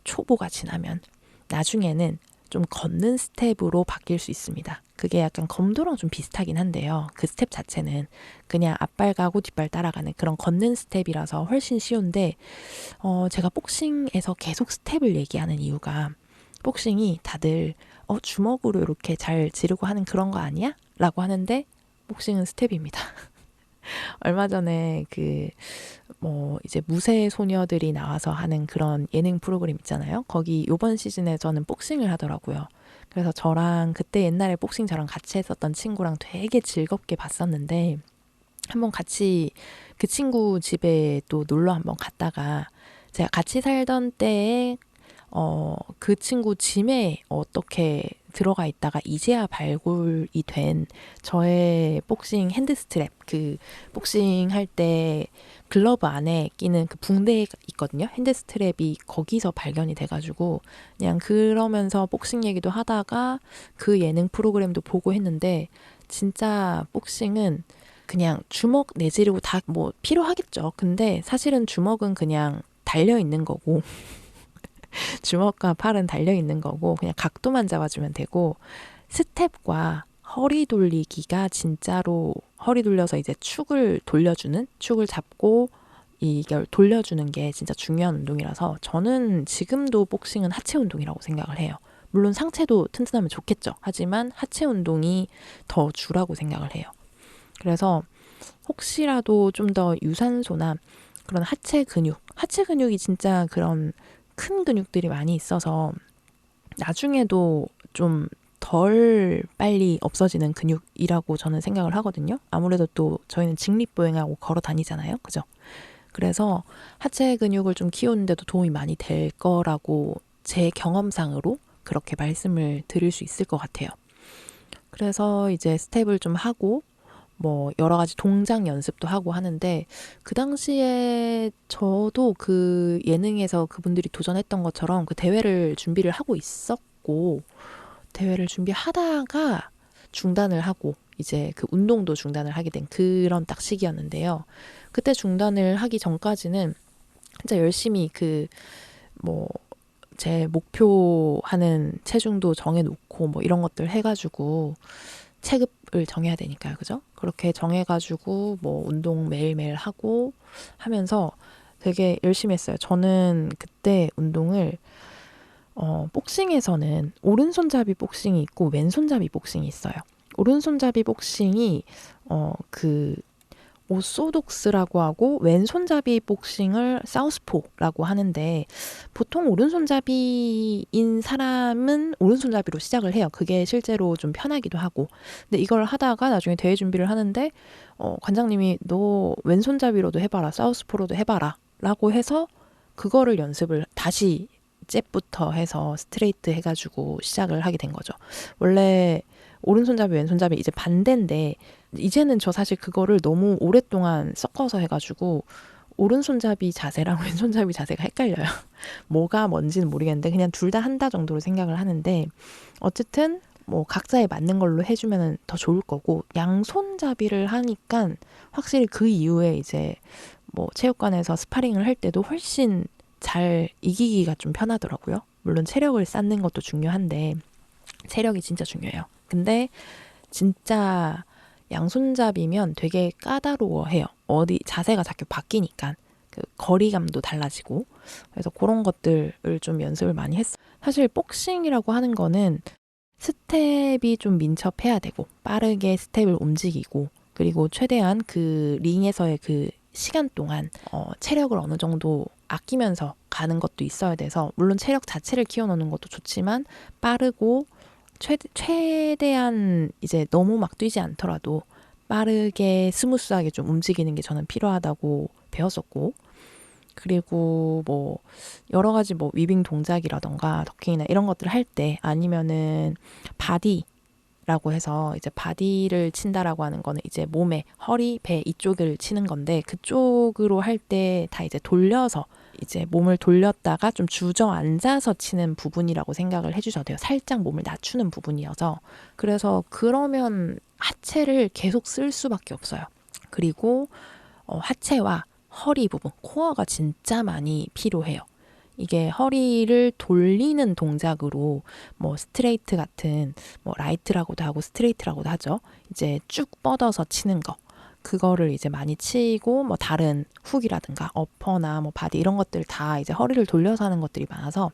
초보가 지나면 나중에는 좀 걷는 스텝으로 바뀔 수 있습니다. 그게 약간 검도랑 좀 비슷하긴 한데요. 그 스텝 자체는 그냥 앞발 가고 뒷발 따라가는 그런 걷는 스텝이라서 훨씬 쉬운데, 제가 복싱에서 계속 스텝을 얘기하는 이유가, 복싱이 다들 주먹으로 이렇게 잘 지르고 하는 그런 거 아니야? 라고 하는데 복싱은 스텝입니다. 얼마 전에 이제 무쇠 소녀들이 나와서 하는 그런 예능 프로그램 있잖아요. 거기 요번 시즌에 저는 복싱을 하더라고요. 그래서 저랑 그때 옛날에 복싱 저랑 같이 했었던 친구랑 되게 즐겁게 봤었는데 한번 같이 그 친구 집에 또 놀러 한번 갔다가 제가 같이 살던 때에 그 친구 짐에 어떻게 들어가 있다가 이제야 발굴이 된 저의 복싱 핸드 스트랩, 그 복싱 할 때 글러브 안에 끼는 그 붕대 있거든요. 핸드 스트랩이 거기서 발견이 돼가지고 그냥 그러면서 복싱 얘기도 하다가 그 예능 프로그램도 보고 했는데 진짜 복싱은 그냥 주먹 내지르고 다 뭐 필요하겠죠. 근데 사실은 주먹은 그냥 달려 있는 거고 주먹과 팔은 달려 있는 거고 그냥 각도만 잡아주면 되고 스텝과 허리 돌리기가 진짜로 허리 돌려서 이제 축을 잡고 이걸 돌려주는 게 진짜 중요한 운동이라서 저는 지금도 복싱은 하체 운동이라고 생각을 해요. 물론 상체도 튼튼하면 좋겠죠. 하지만 하체 운동이 더 주라고 생각을 해요. 그래서 혹시라도 좀 더 유산소나 그런 하체 근육이 진짜 그런 큰 근육들이 많이 있어서 나중에도 좀 덜 빨리 없어지는 근육이라고 저는 생각을 하거든요. 아무래도 또 저희는 직립보행하고 걸어 다니잖아요. 그죠? 그래서 하체 근육을 좀 키우는데도 도움이 많이 될 거라고 제 경험상으로 그렇게 말씀을 드릴 수 있을 것 같아요. 그래서 이제 스텝을 좀 하고 뭐 여러 가지 동작 연습도 하고 하는데 그 당시에 저도 그 예능에서 그분들이 도전했던 것처럼 그 대회를 준비를 하고 있었고 대회를 준비하다가 중단을 하고 이제 그 운동도 중단을 하게 된 그런 딱 시기였는데요. 그때 중단을 하기 전까지는 진짜 열심히 제 목표하는 체중도 정해놓고 뭐 이런 것들 해가지고 체급을 정해야 되니까요. 그죠? 그렇게 정해가지고 뭐 운동 매일매일 하고 하면서 되게 열심히 했어요. 저는 그때 운동을 복싱에서는 오른손잡이 복싱이 있고 왼손잡이 복싱이 있어요. 오른손잡이 복싱이 오소독스라고 하고 왼손잡이 복싱을 사우스포라고 하는데 보통 오른손잡이인 사람은 오른손잡이로 시작을 해요. 그게 실제로 좀 편하기도 하고. 근데 이걸 하다가 나중에 대회 준비를 하는데 관장님이 너 왼손잡이로도 해봐라. 사우스포로도 해봐라. 라고 해서 그거를 연습을 다시 잽부터 해서 스트레이트 해가지고 시작을 하게 된 거죠. 원래 오른손잡이 왼손잡이 이제 반대인데 이제는 저 사실 그거를 너무 오랫동안 섞어서 해가지고 오른손잡이 자세랑 왼손잡이 자세가 헷갈려요. 뭐가 뭔지는 모르겠는데 그냥 둘 다 한다 정도로 생각을 하는데 어쨌든 뭐 각자에 맞는 걸로 해주면 더 좋을 거고 양손잡이를 하니까 확실히 그 이후에 이제 뭐 체육관에서 스파링을 할 때도 훨씬 잘 이기기가 좀 편하더라고요. 물론 체력을 쌓는 것도 중요한데 체력이 진짜 중요해요. 근데 진짜 양손잡이면 되게 까다로워해요. 어디 자세가 자꾸 바뀌니까 그 거리감도 달라지고 그래서 그런 것들을 좀 연습을 많이 했어요. 사실 복싱이라고 하는 거는 스텝이 좀 민첩해야 되고 빠르게 스텝을 움직이고 그리고 최대한 그 링에서의 그 시간 동안 체력을 어느 정도 아끼면서 가는 것도 있어야 돼서 물론 체력 자체를 키워놓는 것도 좋지만 빠르고 최대한 이제 너무 막 뛰지 않더라도 빠르게 스무스하게 좀 움직이는 게 저는 필요하다고 배웠었고 그리고 뭐 여러 가지 뭐 위빙 동작이라던가 더킹이나 이런 것들을 할 때 아니면은 바디라고 해서 이제 바디를 친다라고 하는 거는 이제 몸에 허리, 배 이쪽을 치는 건데 그쪽으로 할 때 다 이제 돌려서 이제 몸을 돌렸다가 좀 주저앉아서 치는 부분이라고 생각을 해주셔도 돼요. 살짝 몸을 낮추는 부분이어서 그래서 그러면 하체를 계속 쓸 수밖에 없어요. 그리고 하체와 허리 부분, 코어가 진짜 많이 필요해요. 이게 허리를 돌리는 동작으로 뭐 스트레이트 같은 뭐 라이트라고도 하고 스트레이트라고도 하죠. 이제 쭉 뻗어서 치는 거. 그거를 이제 많이 치고 뭐 다른 훅이라든가 어퍼나 뭐 바디 이런 것들 다 이제 허리를 돌려서 하는 것들이 많아서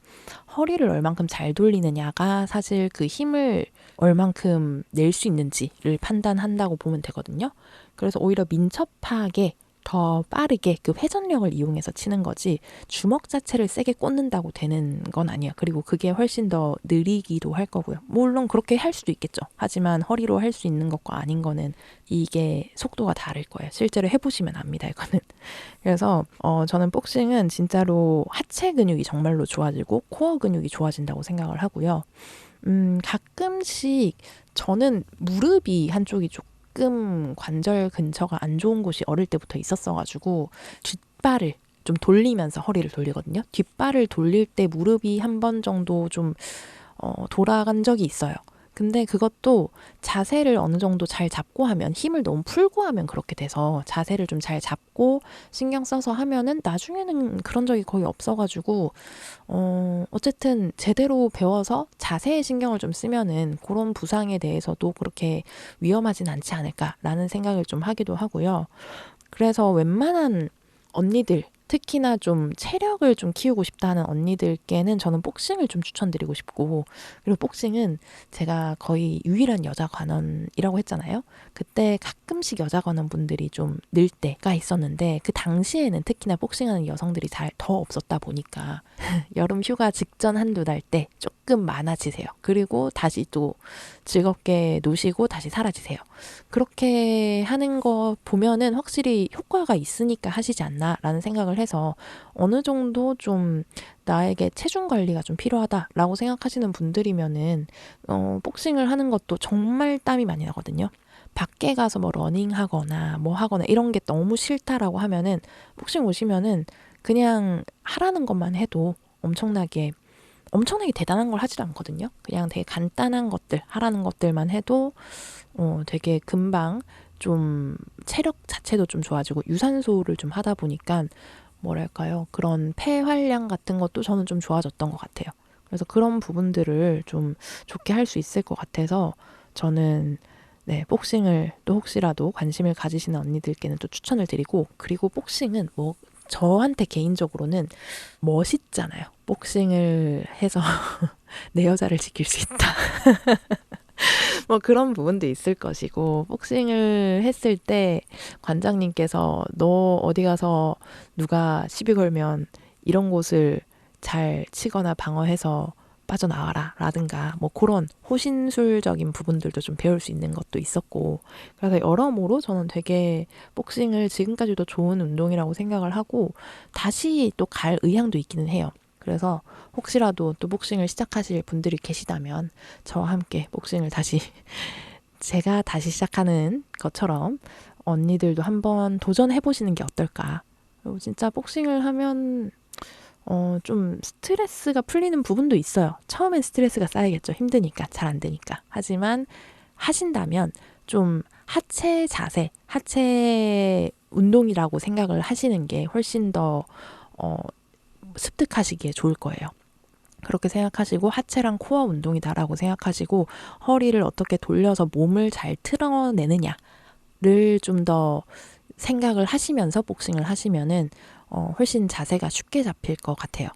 허리를 얼만큼 잘 돌리느냐가 사실 그 힘을 얼만큼 낼 수 있는지를 판단한다고 보면 되거든요. 그래서 오히려 민첩하게 더 빠르게 그 회전력을 이용해서 치는 거지 주먹 자체를 세게 꽂는다고 되는 건 아니야. 그리고 그게 훨씬 더 느리기도 할 거고요. 물론 그렇게 할 수도 있겠죠. 하지만 허리로 할 수 있는 것과 아닌 거는 이게 속도가 다를 거예요. 실제로 해보시면 압니다. 이거는. 그래서 저는 복싱은 진짜로 하체 근육이 정말로 좋아지고 코어 근육이 좋아진다고 생각을 하고요. 가끔씩 저는 무릎이 한쪽이 조금 관절 근처가 안 좋은 곳이 어릴 때부터 있었어가지고 뒷발을 좀 돌리면서 허리를 돌리거든요. 뒷발을 돌릴 때 무릎이 한 번 정도 좀 돌아간 적이 있어요. 근데 그것도 자세를 어느 정도 잘 잡고 하면 힘을 너무 풀고 하면 그렇게 돼서 자세를 좀 잘 잡고 신경 써서 하면은 나중에는 그런 적이 거의 없어가지고 어쨌든 제대로 배워서 자세에 신경을 좀 쓰면은 그런 부상에 대해서도 그렇게 위험하진 않지 않을까라는 생각을 좀 하기도 하고요. 그래서 웬만한 언니들 특히나 좀 체력을 좀 키우고 싶다는 언니들께는 저는 복싱을 좀 추천드리고 싶고, 그리고 복싱은 제가 거의 유일한 여자 관원이라고 했잖아요. 그때 가끔씩 여자 관원분들이 좀 늘 때가 있었는데 그 당시에는 특히나 복싱하는 여성들이 잘 더 없었다 보니까 여름 휴가 직전 한두 달 때 조금 많아지세요. 그리고 다시 또 즐겁게 노시고 다시 사라지세요. 그렇게 하는 거 보면은 확실히 효과가 있으니까 하시지 않나라는 생각을 해서 어느 정도 좀 나에게 체중 관리가 좀 필요하다라고 생각하시는 분들이면은 복싱을 하는 것도 정말 땀이 많이 나거든요. 밖에 가서 뭐 러닝하거나 뭐 하거나 이런 게 너무 싫다라고 하면은 복싱 오시면은 그냥 하라는 것만 해도 엄청나게 대단한 걸 하지도 않거든요. 그냥 되게 간단한 것들 하라는 것들만 해도 되게 금방 좀 체력 자체도 좀 좋아지고 유산소를 좀 하다 보니까 뭐랄까요, 그런 폐활량 같은 것도 저는 좀 좋아졌던 것 같아요. 그래서 그런 부분들을 좀 좋게 할 수 있을 것 같아서 저는 네, 복싱을 또 혹시라도 관심을 가지시는 언니들께는 또 추천을 드리고, 그리고 복싱은 뭐 저한테 개인적으로는 멋있잖아요. 복싱을 해서 내 여자를 지킬 수 있다. 뭐 그런 부분도 있을 것이고, 복싱을 했을 때 관장님께서 너 어디 가서 누가 시비 걸면 이런 곳을 잘 치거나 방어해서 빠져나와라 라든가 뭐 그런 호신술적인 부분들도 좀 배울 수 있는 것도 있었고, 그래서 여러모로 저는 되게 복싱을 지금까지도 좋은 운동이라고 생각을 하고 다시 또 갈 의향도 있기는 해요. 그래서 혹시라도 또 복싱을 시작하실 분들이 계시다면 저와 함께 복싱을 다시 제가 다시 시작하는 것처럼 언니들도 한번 도전해보시는 게 어떨까. 그리고 진짜 복싱을 하면 좀 스트레스가 풀리는 부분도 있어요. 처음엔 스트레스가 쌓이겠죠. 힘드니까, 잘 안 되니까. 하지만 하신다면 좀 하체 자세, 하체 운동이라고 생각을 하시는 게 훨씬 더 습득하시기에 좋을 거예요. 그렇게 생각하시고 하체랑 코어 운동이다라고 생각하시고 허리를 어떻게 돌려서 몸을 잘 틀어내느냐를 좀 더 생각을 하시면서 복싱을 하시면은 훨씬 자세가 쉽게 잡힐 것 같아요.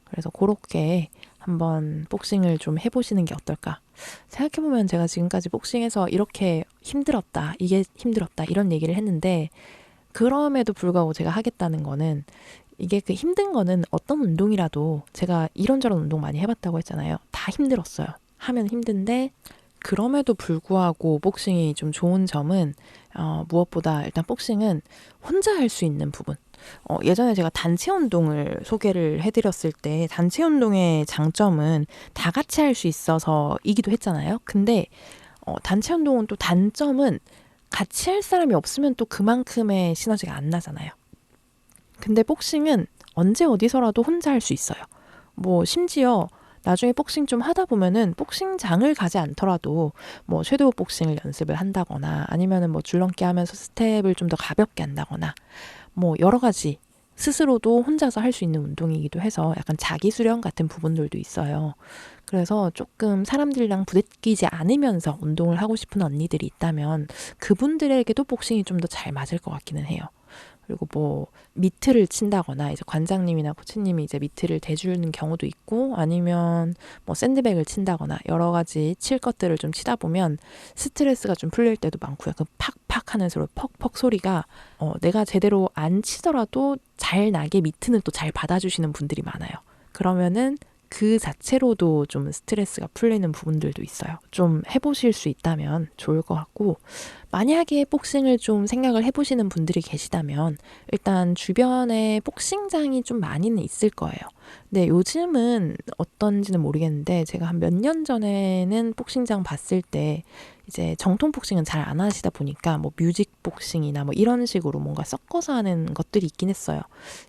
그래서 그렇게 한번 복싱을 좀 해보시는 게 어떨까. 생각해보면 제가 지금까지 복싱해서 이렇게 힘들었다, 이게 힘들었다 이런 얘기를 했는데, 그럼에도 불구하고 제가 하겠다는 거는 이게 그 힘든 거는 어떤 운동이라도 제가 이런저런 운동 많이 해봤다고 했잖아요. 다 힘들었어요. 하면 힘든데 그럼에도 불구하고 복싱이 좀 좋은 점은 무엇보다 일단 복싱은 혼자 할 수 있는 부분. 예전에 제가 단체 운동을 소개를 해드렸을 때 단체 운동의 장점은 다 같이 할 수 있어서이기도 했잖아요. 근데 단체 운동은 또 단점은 같이 할 사람이 없으면 또 그만큼의 시너지가 안 나잖아요. 근데 복싱은 언제 어디서라도 혼자 할 수 있어요. 뭐 심지어 나중에 복싱 좀 하다 보면은 복싱장을 가지 않더라도 뭐 섀도우 복싱을 연습을 한다거나 아니면은 뭐 줄넘기 하면서 스텝을 좀 더 가볍게 한다거나 뭐 여러 가지 스스로도 혼자서 할 수 있는 운동이기도 해서 약간 자기 수련 같은 부분들도 있어요. 그래서 조금 사람들이랑 부대끼지 않으면서 운동을 하고 싶은 언니들이 있다면 그분들에게도 복싱이 좀 더 잘 맞을 것 같기는 해요. 그리고 뭐 미트를 친다거나 이제 관장님이나 코치님이 이제 미트를 대주는 경우도 있고, 아니면 뭐 샌드백을 친다거나 여러 가지 칠 것들을 좀 치다 보면 스트레스가 좀 풀릴 때도 많고요. 그 팍팍 하는 소리, 퍽퍽 소리가 내가 제대로 안 치더라도 잘 나게 미트는 또 잘 받아주시는 분들이 많아요. 그러면은 그 자체로도 좀 스트레스가 풀리는 부분들도 있어요. 좀 해보실 수 있다면 좋을 것 같고, 만약에 복싱을 좀 생각을 해보시는 분들이 계시다면 일단 주변에 복싱장이 좀 많이는 있을 거예요. 근데 요즘은 어떤지는 모르겠는데 제가 한 몇 년 전에는 복싱장 봤을 때 이제 정통 복싱은 잘 안 하시다 보니까 뭐 뮤직 복싱이나 뭐 이런 식으로 뭔가 섞어서 하는 것들이 있긴 했어요.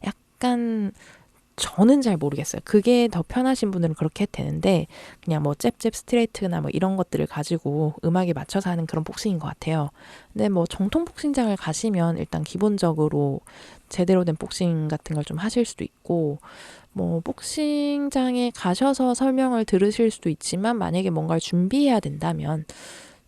약간 저는 잘 모르겠어요. 그게 더 편하신 분들은 그렇게 해도 되는데 그냥 뭐 잽잽 스트레이트나 뭐 이런 것들을 가지고 음악에 맞춰서 하는 그런 복싱인 것 같아요. 근데 뭐 정통 복싱장을 가시면 일단 기본적으로 제대로 된 복싱 같은 걸 좀 하실 수도 있고, 뭐 복싱장에 가셔서 설명을 들으실 수도 있지만 만약에 뭔가를 준비해야 된다면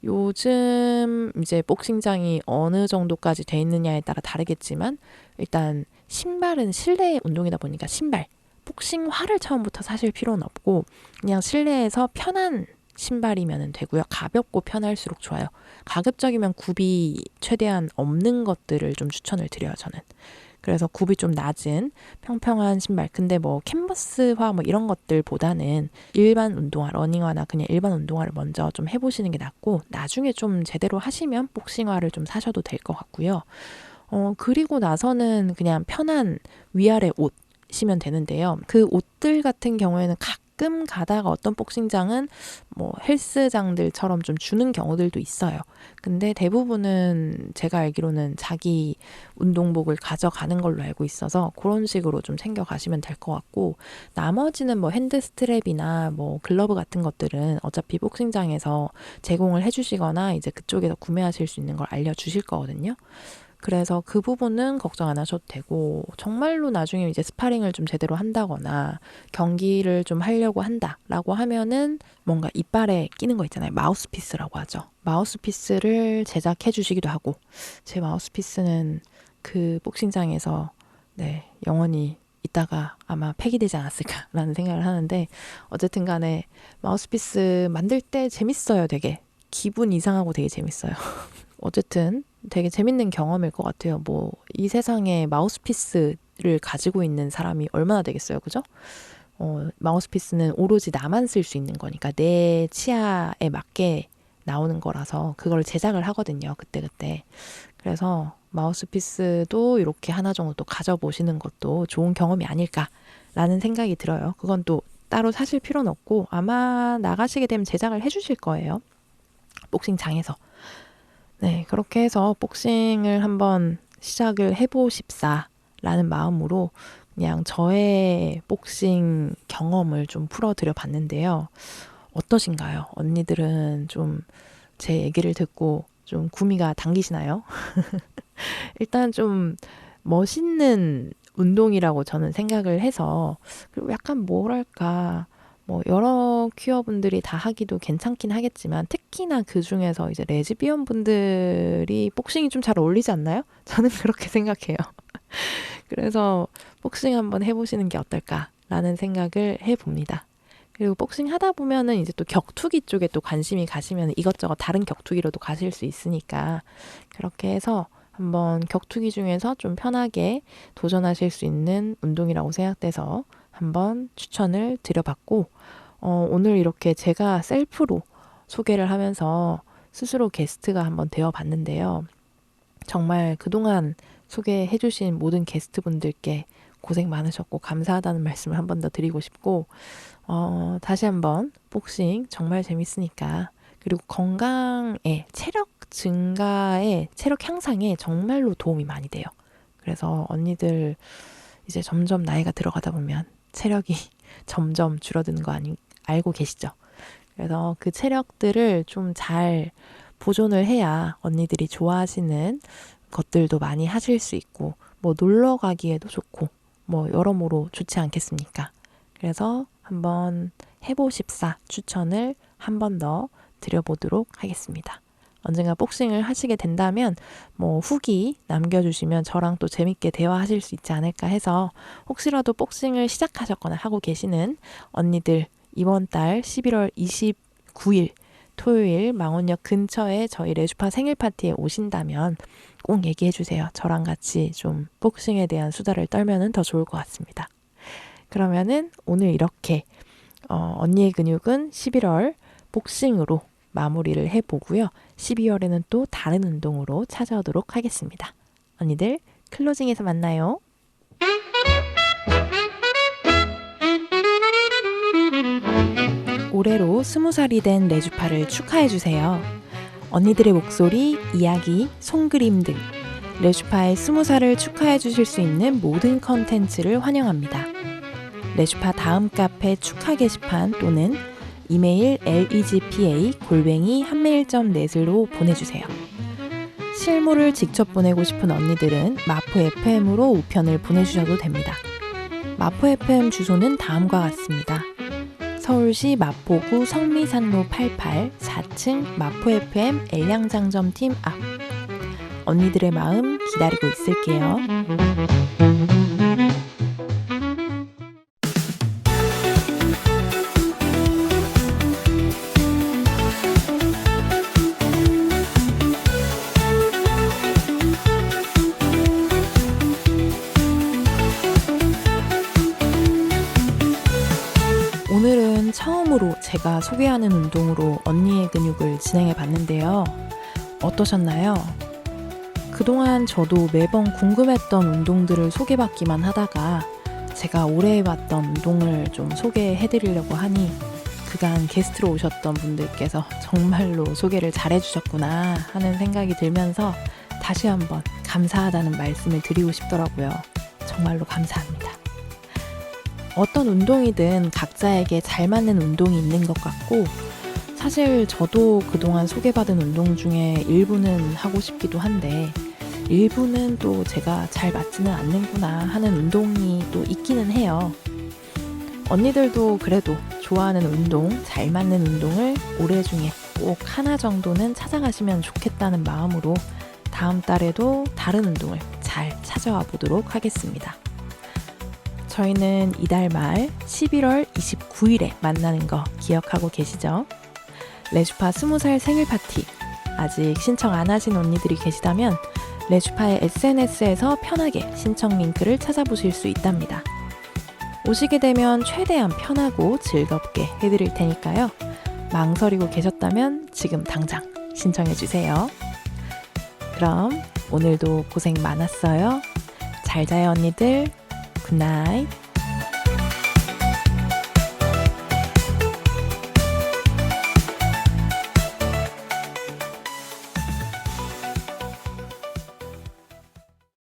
요즘 이제 복싱장이 어느 정도까지 돼 있느냐에 따라 다르겠지만 일단 신발은 실내 운동이다 보니까 신발, 복싱화를 처음부터 사실 필요는 없고 그냥 실내에서 편한 신발이면 되고요. 가볍고 편할수록 좋아요. 가급적이면 굽이 최대한 없는 것들을 좀 추천을 드려요, 저는. 그래서 굽이 좀 낮은 평평한 신발. 근데 뭐 캔버스화 뭐 이런 것들보다는 일반 운동화, 러닝화나 그냥 일반 운동화를 먼저 좀 해보시는 게 낫고, 나중에 좀 제대로 하시면 복싱화를 좀 사셔도 될 것 같고요. 그리고 나서는 그냥 편한 위아래 옷 시면 되는데요. 그 옷들 같은 경우에는 가끔 가다가 어떤 복싱장은 뭐 헬스장들처럼 좀 주는 경우들도 있어요. 근데 대부분은 제가 알기로는 자기 운동복을 가져가는 걸로 알고 있어서 그런 식으로 좀 챙겨 가시면 될 것 같고, 나머지는 뭐 핸드 스트랩이나 뭐 글러브 같은 것들은 어차피 복싱장에서 제공을 해주시거나 이제 그쪽에서 구매하실 수 있는 걸 알려주실 거거든요. 그래서 그 부분은 걱정 안 하셔도 되고, 정말로 나중에 이제 스파링을 좀 제대로 한다거나 경기를 좀 하려고 한다라고 하면은 뭔가 이빨에 끼는 거 있잖아요. 마우스피스라고 하죠. 마우스피스를 제작해 주시기도 하고, 제 마우스피스는 그 복싱장에서 영원히 있다가 아마 폐기되지 않았을까라는 생각을 하는데, 어쨌든 간에 마우스피스 만들 때 재밌어요. 되게 기분 이상하고 되게 재밌어요. 어쨌든 되게 재밌는 경험일 것 같아요. 뭐 이 세상에 마우스피스를 가지고 있는 사람이 얼마나 되겠어요, 그죠? 마우스피스는 오로지 나만 쓸 수 있는 거니까 내 치아에 맞게 나오는 거라서 그걸 제작을 하거든요, 그때그때. 그래서 마우스피스도 이렇게 하나 정도 또 가져보시는 것도 좋은 경험이 아닐까라는 생각이 들어요. 그건 또 따로 사실 필요는 없고 아마 나가시게 되면 제작을 해주실 거예요, 복싱장에서. 네, 그렇게 해서 복싱을 한번 시작을 해보십사라는 마음으로 그냥 저의 복싱 경험을 좀 풀어드려 봤는데요. 어떠신가요? 언니들은 좀 제 얘기를 듣고 좀 구미가 당기시나요? 일단 좀 멋있는 운동이라고 저는 생각을 해서, 그리고 약간 뭐랄까, 뭐 여러 퀴어분들이 다 하기도 괜찮긴 하겠지만 특히나 그 중에서 이제 레즈비언 분들이 복싱이 좀 잘 어울리지 않나요? 저는 그렇게 생각해요. 그래서 복싱 한번 해보시는 게 어떨까라는 생각을 해봅니다. 그리고 복싱 하다 보면은 이제 또 격투기 쪽에 또 관심이 가시면 이것저것 다른 격투기로도 가실 수 있으니까 그렇게 해서 한번 격투기 중에서 좀 편하게 도전하실 수 있는 운동이라고 생각돼서 한번 추천을 드려봤고, 오늘 이렇게 제가 셀프로 소개를 하면서 스스로 게스트가 한번 되어봤는데요. 정말 그동안 소개해주신 모든 게스트분들께 고생 많으셨고 감사하다는 말씀을 한 번 더 드리고 싶고, 다시 한번 복싱 정말 재밌으니까, 그리고 건강에, 체력 증가에, 체력 향상에 정말로 도움이 많이 돼요. 그래서 언니들 이제 점점 나이가 들어가다 보면 체력이 점점 줄어드는 거 알고 계시죠? 그래서 그 체력들을 좀 잘 보존을 해야 언니들이 좋아하시는 것들도 많이 하실 수 있고, 뭐 놀러 가기에도 좋고 뭐 여러모로 좋지 않겠습니까? 그래서 한번 해보십사 추천을 한 번 더 드려보도록 하겠습니다. 언젠가 복싱을 하시게 된다면 뭐 후기 남겨주시면 저랑 또 재밌게 대화하실 수 있지 않을까 해서 혹시라도 복싱을 시작하셨거나 하고 계시는 언니들 이번 달 11월 29일 토요일 망원역 근처에 저희 레주파 생일 파티에 오신다면 꼭 얘기해 주세요. 저랑 같이 좀 복싱에 대한 수다를 떨면은 더 좋을 것 같습니다. 그러면은 오늘 이렇게 언니의 근육은 11월 복싱으로 마무리를 해보고요. 12월에는 또 다른 운동으로 찾아오도록 하겠습니다. 언니들 클로징에서 만나요. 올해로 20살이 된 레주파를 축하해주세요. 언니들의 목소리, 이야기, 손그림 등 레주파의 20살을 축하해주실 수 있는 모든 컨텐츠를 환영합니다. 레주파 다음 카페 축하 게시판 또는 이메일 legpa@한메일.net으로 보내주세요. 실물을 직접 보내고 싶은 언니들은 마포 FM으로 우편을 보내주셔도 됩니다. 마포 FM 주소는 다음과 같습니다. 서울시 마포구 성미산로 88 4층 마포 FM 엘양장점팀 앞. 언니들의 마음 기다리고 있을게요. 오늘은 처음으로 제가 소개하는 운동으로 언니의 근육을 진행해 봤는데요. 어떠셨나요? 그동안 저도 매번 궁금했던 운동들을 소개받기만 하다가 제가 오래 해봤던 운동을 좀 소개해드리려고 하니 그간 게스트로 오셨던 분들께서 정말로 소개를 잘해주셨구나 하는 생각이 들면서 다시 한번 감사하다는 말씀을 드리고 싶더라고요. 정말로 감사합니다. 어떤 운동이든 각자에게 잘 맞는 운동이 있는 것 같고 사실 저도 그동안 소개받은 운동 중에 일부는 하고 싶기도 한데 일부는 또 제가 잘 맞지는 않는구나 하는 운동이 또 있기는 해요. 언니들도 그래도 좋아하는 운동, 잘 맞는 운동을 올해 중에 꼭 하나 정도는 찾아가시면 좋겠다는 마음으로 다음 달에도 다른 운동을 잘 찾아와 보도록 하겠습니다. 저희는 이달 말 11월 29일에 만나는 거 기억하고 계시죠? 레주파 20살 생일 파티 아직 신청 안 하신 언니들이 계시다면 레주파의 SNS에서 편하게 신청 링크를 찾아보실 수 있답니다. 오시게 되면 최대한 편하고 즐겁게 해드릴 테니까요. 망설이고 계셨다면 지금 당장 신청해주세요. 그럼 오늘도 고생 많았어요. 잘 자요 언니들. 굿나잇.